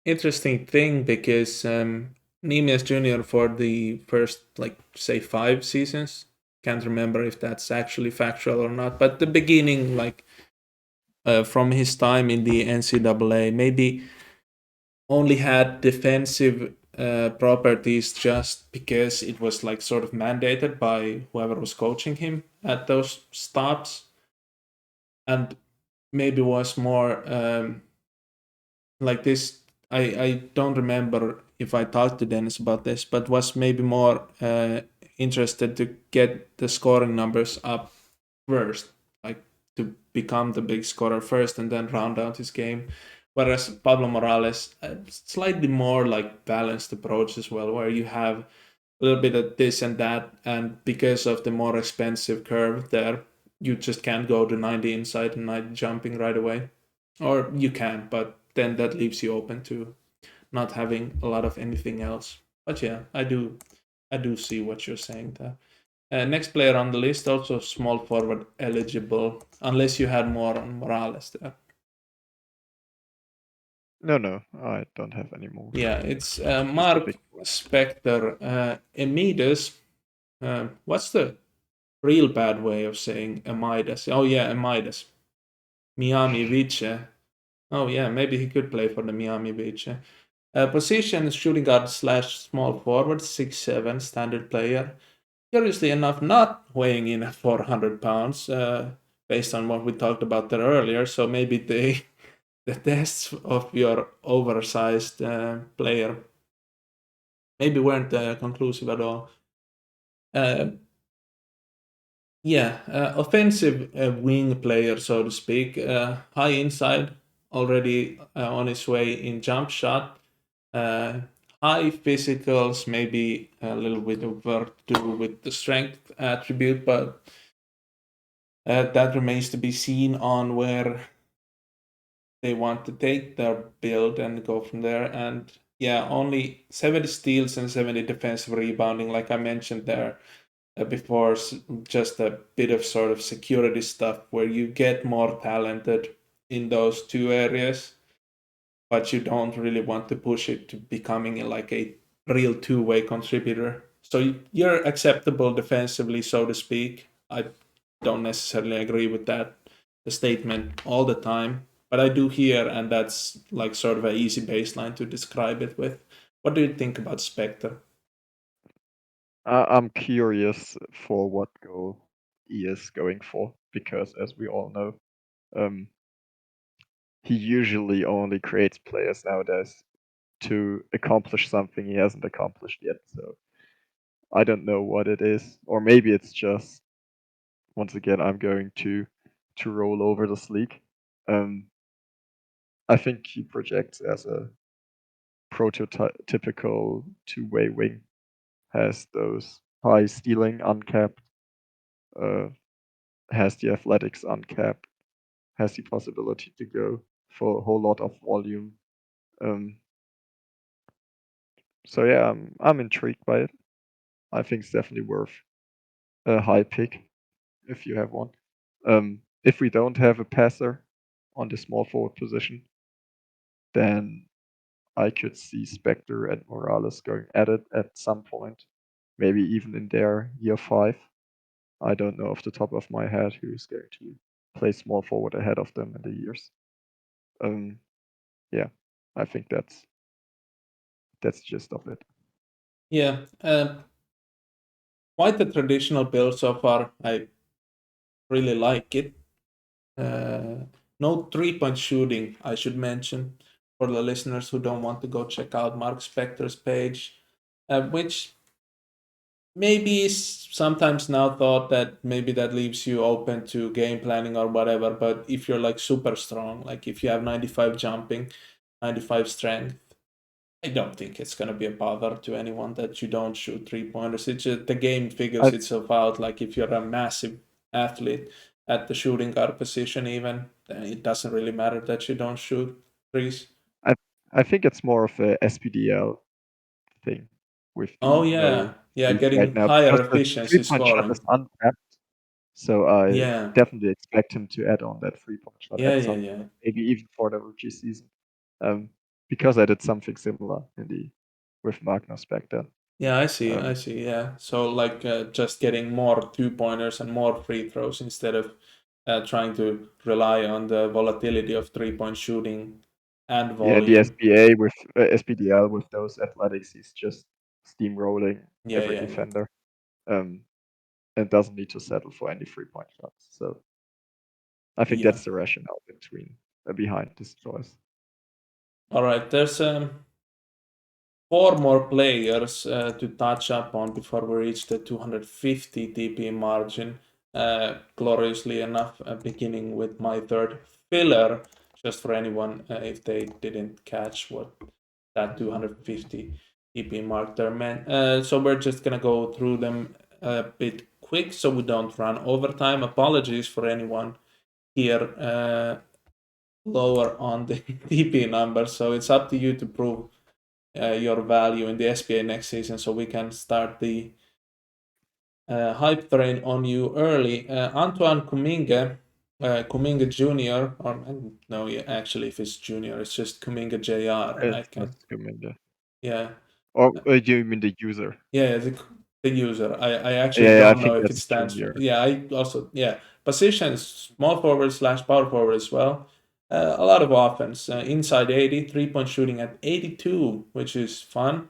interesting thing because Nemes Junior for the first like say 5 seasons, can't remember if that's actually factual or not, but the beginning like from his time in the NCAA, maybe only had defensive properties just because it was like sort of mandated by whoever was coaching him at those stops, and maybe was more like this. I don't remember if I talked to Dennis about this, but was maybe more interested to get the scoring numbers up first, like to become the big scorer first and then round out his game. Whereas Pablo Morales, slightly more like balanced approach as well, where you have a little bit of this and that, and because of the more expensive curve there, you just can't go to 90 inside and 90 jumping right away. Or you can, but then that leaves you open to not having a lot of anything else. But yeah, I do see what you're saying there. Next player on the list, also small forward eligible, unless you had more on Morales there. No, no, I don't have any more. Yeah, it's Just a Marc, big one. Spector, Emides. What's the real bad way of saying Emides? Oh yeah, Emides. Miami Vice. Oh yeah, maybe he could play for the Miami Vice. Position shooting guard slash small forward, 6'7", standard player. Curiously enough, not weighing in at 400 pounds, based on what we talked about there earlier. So maybe the tests of your oversized player maybe weren't conclusive at all. Uh, yeah, offensive wing player, so to speak. High inside, already on his way in jump shot. Uh, High physicals, maybe a little bit of work to do with the strength attribute, but that remains to be seen on where they want to take their build and go from there. And yeah, only 70 steals and 70 defensive rebounding, like I mentioned there before, just a bit of sort of security stuff where you get more talented in those two areas, but you don't really want to push it to becoming like a real two-way contributor. So you're acceptable defensively, so to speak. I don't necessarily agree with that statement all the time, but I do hear, and that's like sort of an easy baseline to describe it with. What do you think about Spectre? I'm curious for what goal he is going for because, as we all know, um, he usually only creates players nowadays to accomplish something he hasn't accomplished yet. So I don't know what it is, or maybe it's just once again I'm going to roll over this league. Um, I think he projects as a prototypical two-way wing, has those high stealing uncapped, uh, has the athletics uncapped, has the possibility to go for a whole lot of volume. Um, so yeah, I'm intrigued by it. I think it's definitely worth a high pick if you have one. If we don't have a passer on the small forward position, then I could see Spectre and Morales going at it at some point, maybe even in their year 5. I don't know off the top of my head who's going to play small forward ahead of them in the years. Um, yeah, I think that's just of it. Yeah, quite a traditional build so far. I really like it. No 3-point shooting, I should mention, for the listeners who don't want to go check out Marc Spector's page, which maybe is sometimes now thought that maybe that leaves you open to game planning or whatever. But if you're like super strong, like if you have 95 jumping, 95 strength, I don't think it's gonna be a bother to anyone that you don't shoot 3-pointers. It's just the game figures I itself out. Like if you're a massive athlete at the shooting guard position, even then it doesn't really matter that you don't shoot threes. I I think it's more of a SPDL thing with Oh the yeah, no yeah, threes right getting now higher because the efficiency 3-point shot is scoring. uncapped. So I Yeah, definitely expect him to add on that 3-point shot yeah, at yeah, some yeah. point, maybe even for the rookie season. Um, because I did something similar in the with Magnus back then. Yeah, I see. I Um, see. Yeah. So like just getting more 2-pointers and more free throws instead of trying to rely on the volatility of 3-point shooting and yeah, the volume. SBA with SPDL with those athletics, he's just steamrolling Yeah, every yeah, yeah. defender, um, and doesn't need to settle for any 3-point shots. So I think Yeah. that's the rationale between behind this choice. All right. There's four more players to touch up on before we reach the 250 TP margin. Gloriously enough, beginning with my third filler, just for anyone if they didn't catch what that 250 TP mark there meant. So we're just gonna go through them a bit quick so we don't run overtime. Apologies for anyone here lower on the TP number. So it's up to you to prove your value in the SPA next season, so we can start the hype train on you early. Antoine Kuminge, Kuminge Junior, or no, yeah, actually, if it's Junior, it's just Kuminge Jr. I It's can, just Kuminge. yeah, Or you mean the user? yeah, the user. I actually Yeah, I don't know think if it that's stands for. junior. Yeah, I also positions small forward slash power forward as well. A lot of offense, inside 80, 3-point shooting at 82, which is fun.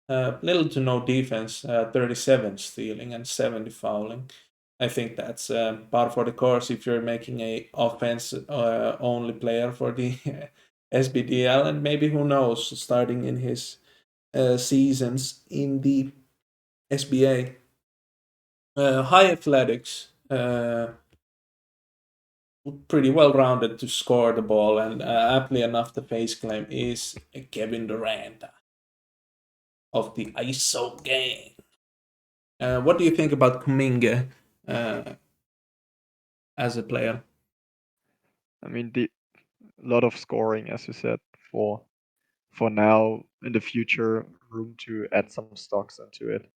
Little to no defense, 37 stealing and 70 fouling. I think that's par for the course if you're making a offense only player for the SBDL, and maybe who knows, starting in his seasons in the SBA. High athletics, pretty well rounded to score the ball, and aptly enough, the face claim is Kevin Durant of the ISO gang. What do you think about Kuminga uh, as a player? I mean, the lot of scoring, as you said, for for now. In the future, room to add some stocks into it.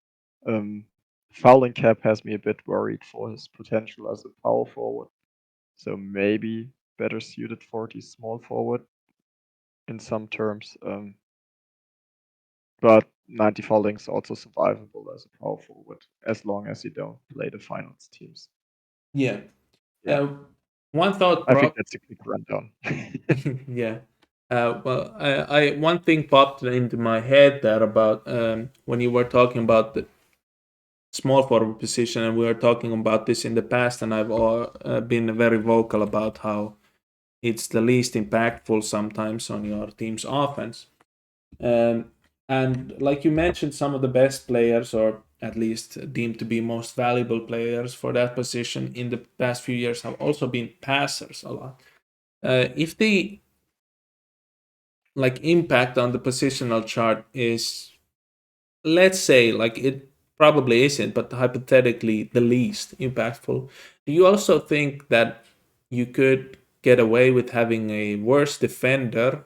Um, Fouling cap has me a bit worried for his potential as a power forward. So maybe better suited for the small forward in some terms. But 90 fouling is also survivable as a power forward as long as you don't play the finals teams. Yeah. Yeah, Uh, One thought, I think Brock. that's a quick rundown. Yeah. Well, one thing popped into my head there about when you were talking about the small forward position, and we were talking about this in the past, and I've been very vocal about how it's the least impactful sometimes on your team's offense. Um, and like you mentioned, some of the best players, or at least deemed to be most valuable players for that position in the past few years, have also been passers a lot. If the like impact on the positional chart is, let's say, like it probably isn't, but hypothetically the least impactful, do you also think that you could get away with having a worse defender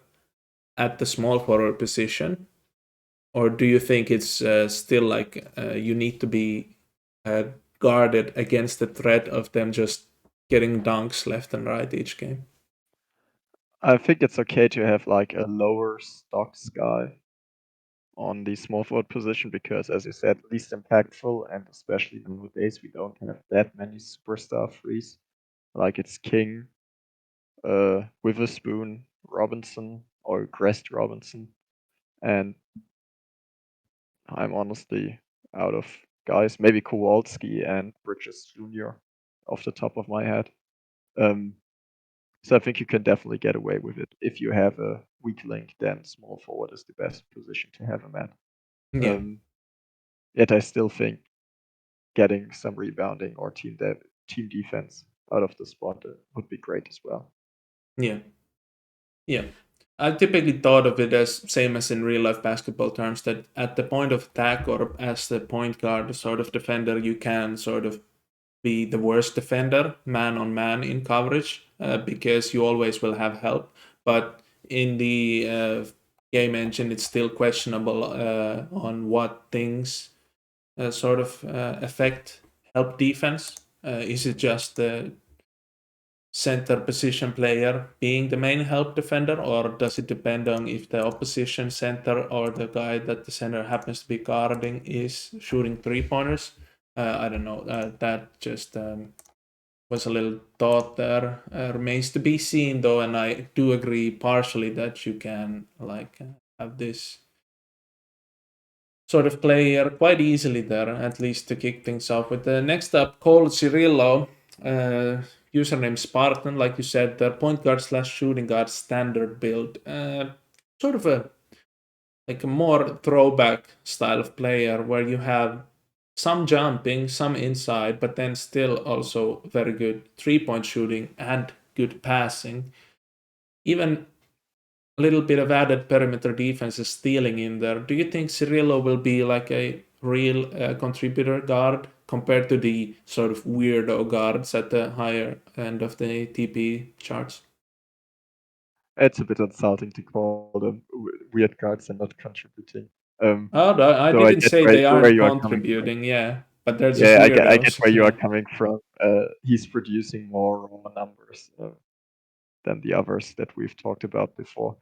at the small forward position, or do you think it's still like you need to be uh, guarded against the threat of them just getting dunks left and right each game? I think it's okay to have like a lower stocks guy on the small forward position because, as you said, least impactful, and especially nowadays we don't have that many superstar threes. Like it's King, Witherspoon, Robinson, or Crest Robinson, and I'm honestly out of guys. Maybe Kowalski and Bridges Jr. off the top of my head. Um, So I think you can definitely get away with it. If you have a weak link, then small forward is the best position to have him at. Yeah, Um, Yet I still think getting some rebounding or team defense out of the spot would be great as well. yeah, yeah. I typically thought of it as same as in real life basketball terms, that at the point of attack or as the point guard sort of defender, you can sort of be the worst defender man on man in coverage because you always will have help. But in the game engine, it's still questionable on what things sort of affect help defense. Is it just the center position player being the main help defender, or does it depend on if the opposition center or the guy that the center happens to be guarding is shooting 3 pointers? I don't know. That just was a little thought there. Remains to be seen though, and I do agree partially that you can like have this sort of player quite easily there, at least to kick things off with. The next up, called Cirillo, username Spartan, like you said, their point guard slash shooting guard standard build. Sort of a like a more throwback style of player where you have some jumping, some inside, but then still also very good 3 point shooting and good passing. Even a little bit of added perimeter defense is stealing in there. Do you think Cirillo will be like a real contributor guard compared to the sort of weirdo guards at the higher end of the TP charts? It's a bit insulting to call them weird cards and not contributing. Oh, no, I So I didn't get say they where aren't you are coming from. contributing, yeah, but they're just Yeah, I get weirdos. where you are Yeah. coming from. He's producing more raw numbers than the others that we've talked about before.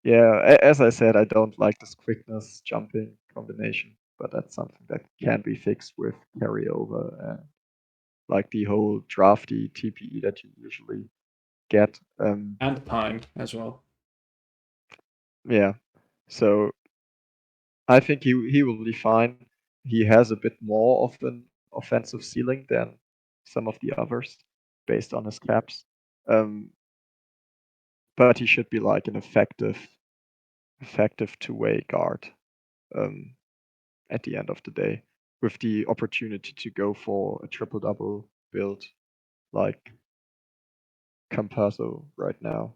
Yeah, as I said, I don't like this quickness jumping combination, but that's something that can be fixed with carryover and like the whole drafty TPE that you usually get. And time as well. Yeah, so I think he will be fine. He has a bit more of an offensive ceiling than some of the others, based on his caps. Um, but he should be like an effective two-way guard um, at the end of the day, with the opportunity to go for a triple double build like Campazo right now.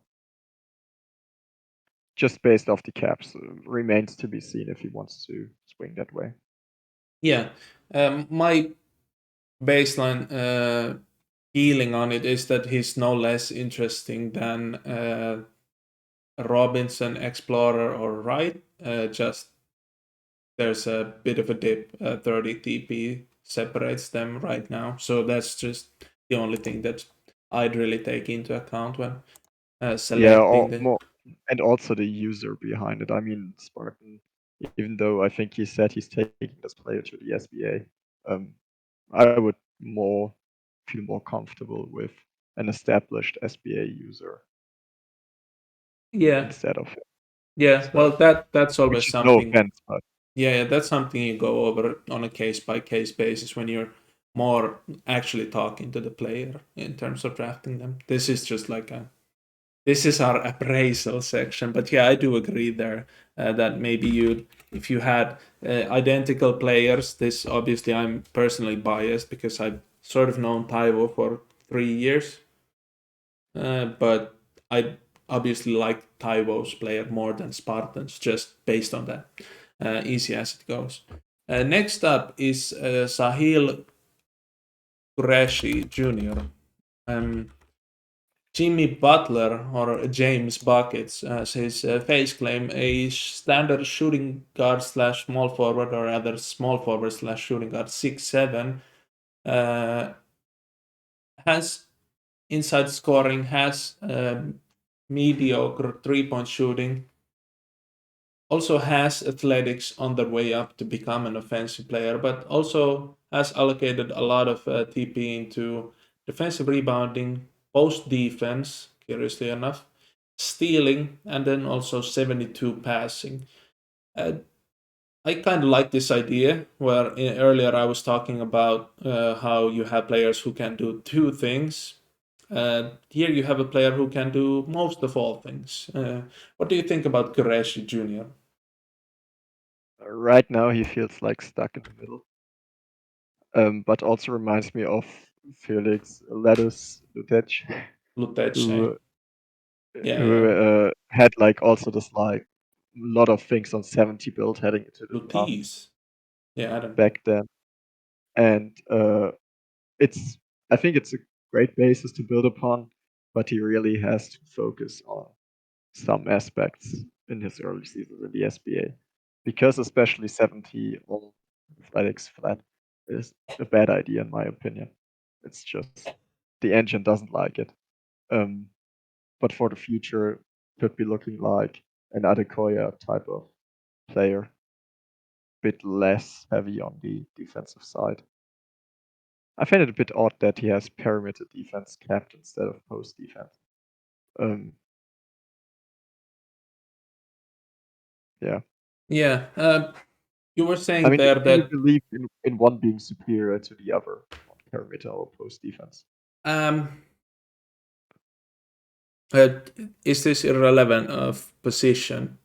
Just based off the caps, remains to be seen if he wants to swing that way. Yeah. My baseline feeling on it is that he's no less interesting than Robinson, Explorer, or Wright. Just there's a bit of a dip. 30 TP separates them right now. So that's just the only thing that I'd really take into account when Yeah, selecting the. more, and also the user behind it. I mean, Spartan, even though I think he said he's taking this player to the SBA, I would feel more comfortable with an established SBA user Yeah, instead of him. yeah. So, Well, that's always which is no something. offense, but Yeah, that's something you go over on a case by case basis when you're more actually talking to the player in terms of drafting them. This is just like a this is our appraisal section, but yeah, I do agree there that maybe you if you had identical players. This obviously I'm personally biased because I've sort of known Taiwo for 3 years, but I obviously like Taiwo's player more than Spartans just based on that. Easy as it goes. Next up is Saheel Qureshi Jr. Um, Jimmy Butler, or James Buckets, as his face claim, a standard shooting guard slash small forward, or rather small forward slash shooting guard, 6'7", uh, has inside scoring, has mediocre 3 point shooting, also has athletics on their way up to become an offensive player, but also has allocated a lot of TP into defensive rebounding, post defense, curiously enough, stealing, and then also 72 passing. Uh, I kind of like this idea where earlier I was talking about how you have players who can do two things Here you have a player who can do most of all things. What do you think about Qureshi Jr.? Right now, he feels like stuck in the middle, but also reminds me of Felix Lettuce Lutic, Lutece? who Yeah, yeah. had like also this like lot of things on 70 build heading into the draft Lutis? Yeah, I don't know. back then, and it's I think it's a great basis to build upon, but he really has to focus on some aspects in his early seasons in the SBA, because especially 70 all athletics flat is a bad idea in my opinion. It's just the engine doesn't like it. Um, but for the future, could be looking like an Adekoya type of player, bit less heavy on the defensive side. I find it a bit odd that he has perimeter defense capped instead of post defense. Um, yeah. Yeah, you were I saying mean, there do you that believe in one being superior to the other on perimeter or post defense? um, uh, is this irrelevant of position?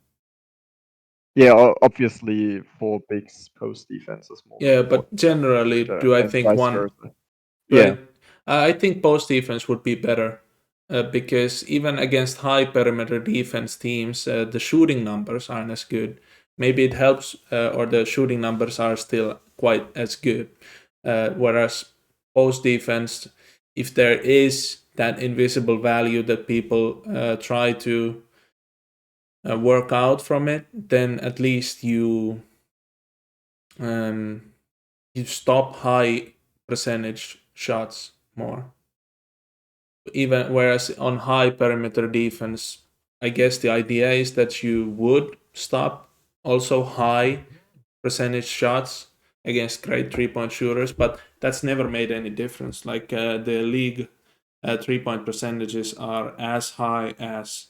Yeah, obviously for bigs, post defense is more Yeah, but important, generally, do I and think vice one? versa. Do Yeah, I think post defense would be better because even against high perimeter defense teams, the shooting numbers aren't as good. Maybe it helps, or the shooting numbers are still quite as good. Whereas post defense, if there is that invisible value that people try to work out from it, then at least um, you stop high percentage shots more. Even whereas on high perimeter defense, I guess the idea is that you would stop also high percentage shots against great 3 point shooters, but that's never made any difference. Like the league 3 point percentages are as high as,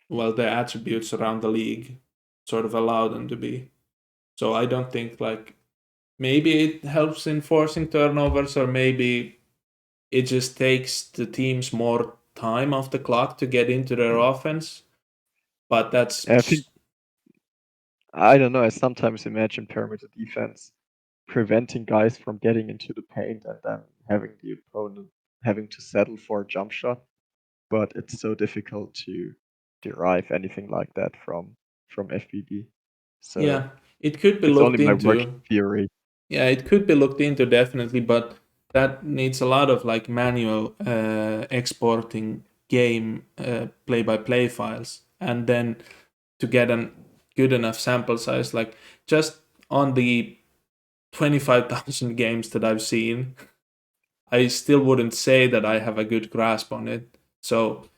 well, the attributes around the league sort of allow them to be. So I don't think, like, maybe it helps in forcing turnovers, or maybe it just takes the teams more time off the clock to get into their mm. offense. But I think I don't know. I sometimes imagine perimeter defense preventing guys from getting into the paint and then having the opponent having to settle for a jump shot. But it's so difficult to derive anything like that from FBB. So yeah, it could be it's only looked my working into. theory. Yeah, it could be looked into definitely, but that needs a lot of like manual exporting game play-by-play files, and then to get a good enough sample size, like just on the 25,000 games that I've seen, I still wouldn't say that I have a good grasp on it. So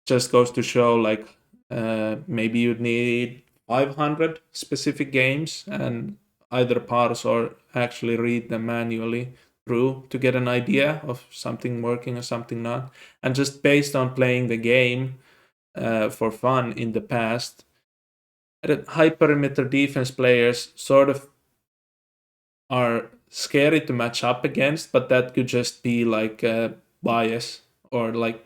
just goes to show, like, maybe you'd need 500 specific games and either parse or actually read them manually through to get an idea of something working or something not. And just based on playing the game for fun in the past, high perimeter defense players sort of are scary to match up against, but that could just be like a bias, or like,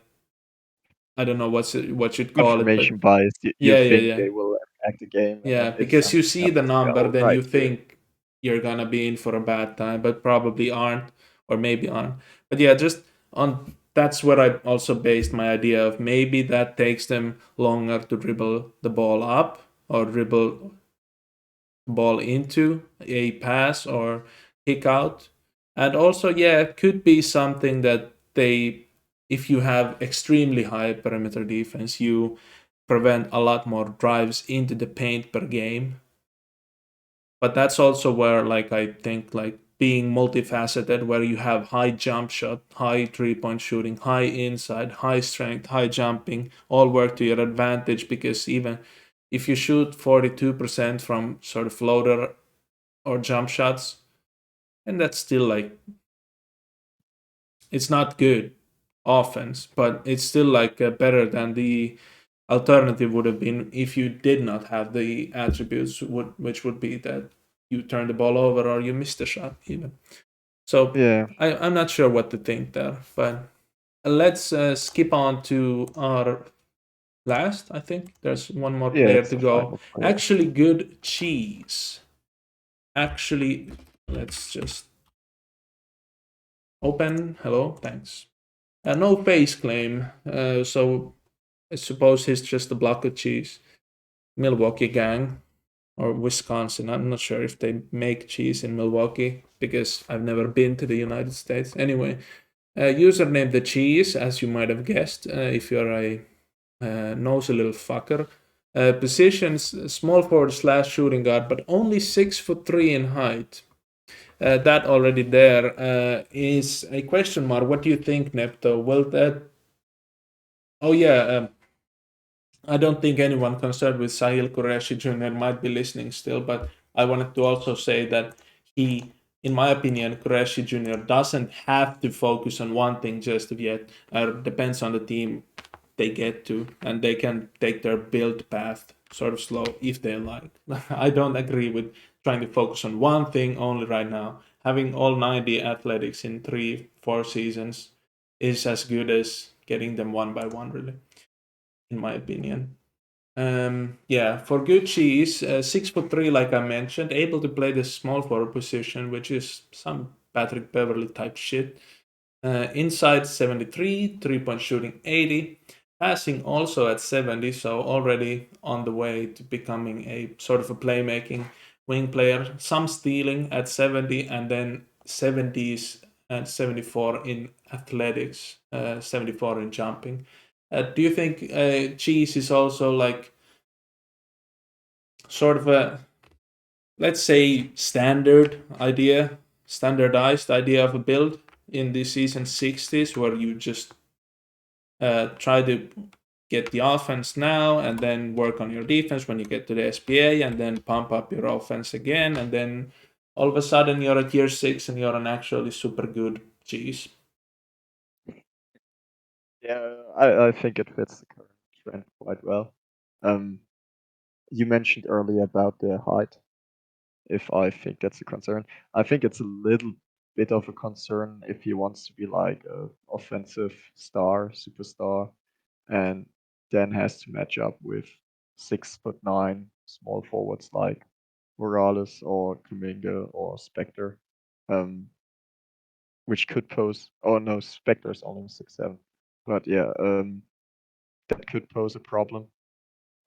I don't know what you'd call it, but Confirmation bias. You yeah, yeah, think yeah. they will impact the game, and Yeah, then if because you something see the happens, you're number, all then right. you think you're gonna be in for a bad time, but probably aren't, or maybe aren't. But yeah, just on that's where I also based my idea of, maybe that takes them longer to dribble the ball up or dribble the ball into a pass or kick out. And also, yeah, it could be something that they, if you have extremely high perimeter defense, you prevent a lot more drives into the paint per game. But that's also where, like, I think, like, being multifaceted, where you have high jump shot, high 3 point shooting, high inside, high strength, high jumping, all work to your advantage. Because even if you shoot 42% from sort of floater or jump shots, and that's still like, it's not good offense, but it's still like better than the alternative would have been if you did not have the attributes, which would be that you turn the ball over or you miss the shot even. So Yeah, I'm not sure what to think there, but let's skip on to our last. I think there's one more yeah, player it's to the go. final player. Actually, good cheese. Actually, let's just open. Hello, thanks. No face claim. So I suppose he's just a block of cheese. Milwaukee gang or Wisconsin. I'm not sure if they make cheese in Milwaukee because I've never been to the United States. Anyway, username the cheese, as you might have guessed, if you're a nosy little fucker. Positions small forward slash shooting guard, but only 6'3" in height. That already there is a question mark. What do you think, Nepto? Will that? Oh yeah, I don't think anyone concerned with Saheel Qureshi Jr. might be listening still, but I wanted to also say that he, in my opinion, Qureshi Jr. doesn't have to focus on one thing just yet. Depends on the team they get to, and they can take their build path sort of slow if they like. I don't agree with trying to focus on one thing only right now. Having all 90 athletics in 3, 4 seasons is as good as getting them one by one, really, in my opinion. Yeah, for good cheese, 6'3", like I mentioned, able to play the small forward position, which is some Patrick Beverly type shit. Inside 73, 3-point shooting 80, passing also at 70, so already on the way to becoming a sort of a playmaking wing player. Some stealing at 70, and then 70s and 74 in athletics, 74 in jumping. Do you think Cheese is also like sort of a, let's say, standardized idea of a build in the season 60s, where you just try to get the offense now and then work on your defense when you get to the SPA and then pump up your offense again, and then all of a sudden you're at year 6 and you're an actually super good cheese? Yeah, I think it fits the current trend quite well. Um, you mentioned earlier about the height. If I think that's a concern, I think it's a little bit of a concern if he wants to be like a offensive star, superstar, and then has to match up with 6'9" small forwards like Morales or Kuminge or Spector, um, which could pose. Oh no, Spector's only 6'7", but yeah, that could pose a problem,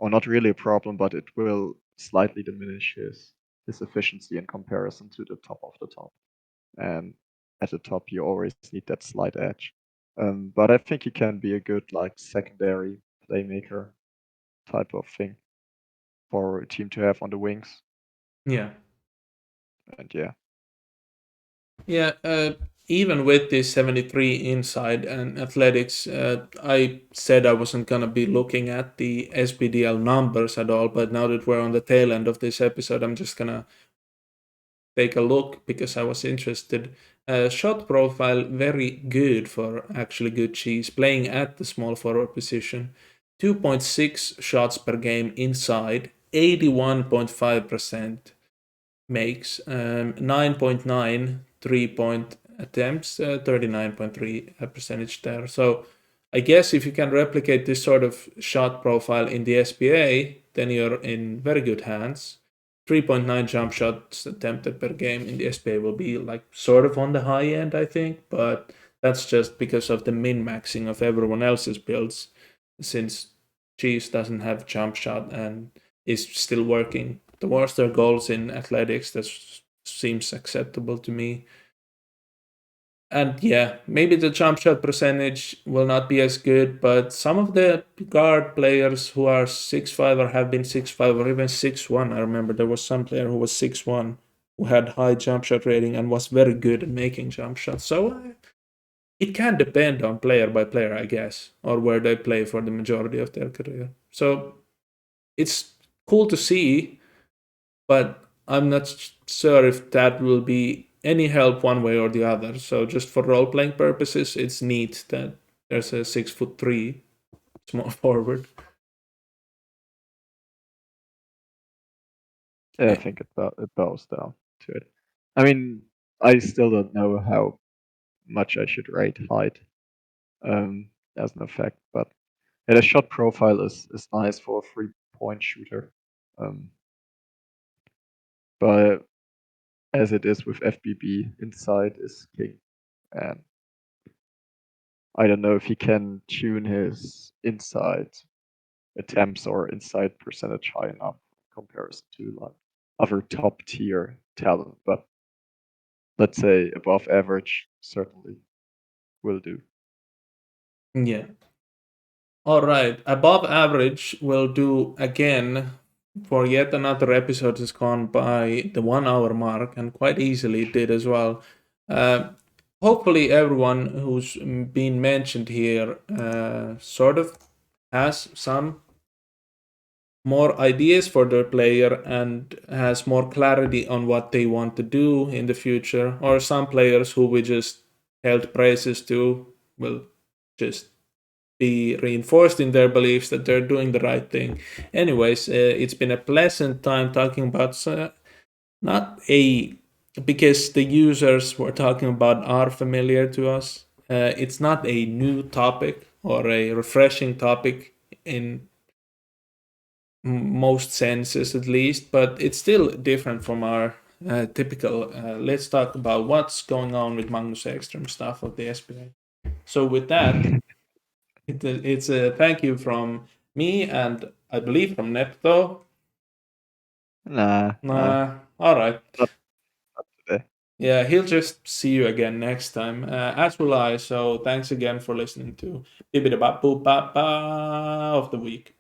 or not really a problem, but it will slightly diminish his efficiency in comparison to the top of the top. And at the top, you always need that slight edge. But I think he can be a good like secondary playmaker type of thing for a team to have on the wings. Yeah. And yeah, Yeah, even with this 73 inside and athletics, I said I wasn't going to be looking at the SBDL numbers at all, but now that we're on the tail end of this episode, I'm just going to take a look because I was interested. Shot profile, very good for actually good cheese, playing at the small forward position. 2.6 shots per game inside, 81.5% makes, 9.9 3-point attempts, 39.3 percentage there. So I guess if you can replicate this sort of shot profile in the SBA, then you're in very good hands. 3.9 jump shots attempted per game in the SBA will be like sort of on the high end, I think, but that's just because of the min maxing of everyone else's builds, since Cheese doesn't have jump shot and is still working towards their goals in athletics. That seems acceptable to me. And yeah, maybe the jump shot percentage will not be as good, but some of the guard players who are 6'5" or have been 6'5" or even 6'1", I remember there was some player who was 6'1", who had high jump shot rating and was very good at making jump shots. So it can depend on player by player, I guess, or where they play for the majority of their career. So it's cool to see, but I'm not sure if that will be any help one way or the other. So just for role playing purposes, it's neat that there's a 6'3" small forward. yeah, I Eh, think it bows down to it. I mean, I still don't know how much I should rate height as an effect, but yeah, the shot profile is nice for a 3-point shooter. Um, but as it is with FBB, inside is king, and I don't know if he can tune his inside attempts or inside percentage high enough in comparison to like other top tier talent, but let's say above average certainly will do. Yeah. All right. Above average will do again for yet another episode has gone by the 1 hour mark and quite easily did as well. Uh, Hopefully, everyone who's been mentioned here sort of has some more ideas for their player and has more clarity on what they want to do in the future, or some players who we just held praises to will just be reinforced in their beliefs that they're doing the right thing. Anyways, it's been a pleasant time talking about not a because the users we're talking about are familiar to us. It's not a new topic or a refreshing topic in most senses, at least, but it's still different from our typical. Let's talk about what's going on with Magnus Ekström stuff of the SPA. So, with that, it's a thank you from me and I believe from Nepto. Nah, nah, All right. not today. Yeah, he'll just see you again next time, as will I. So thanks again for listening to Bibida Ba of the Week.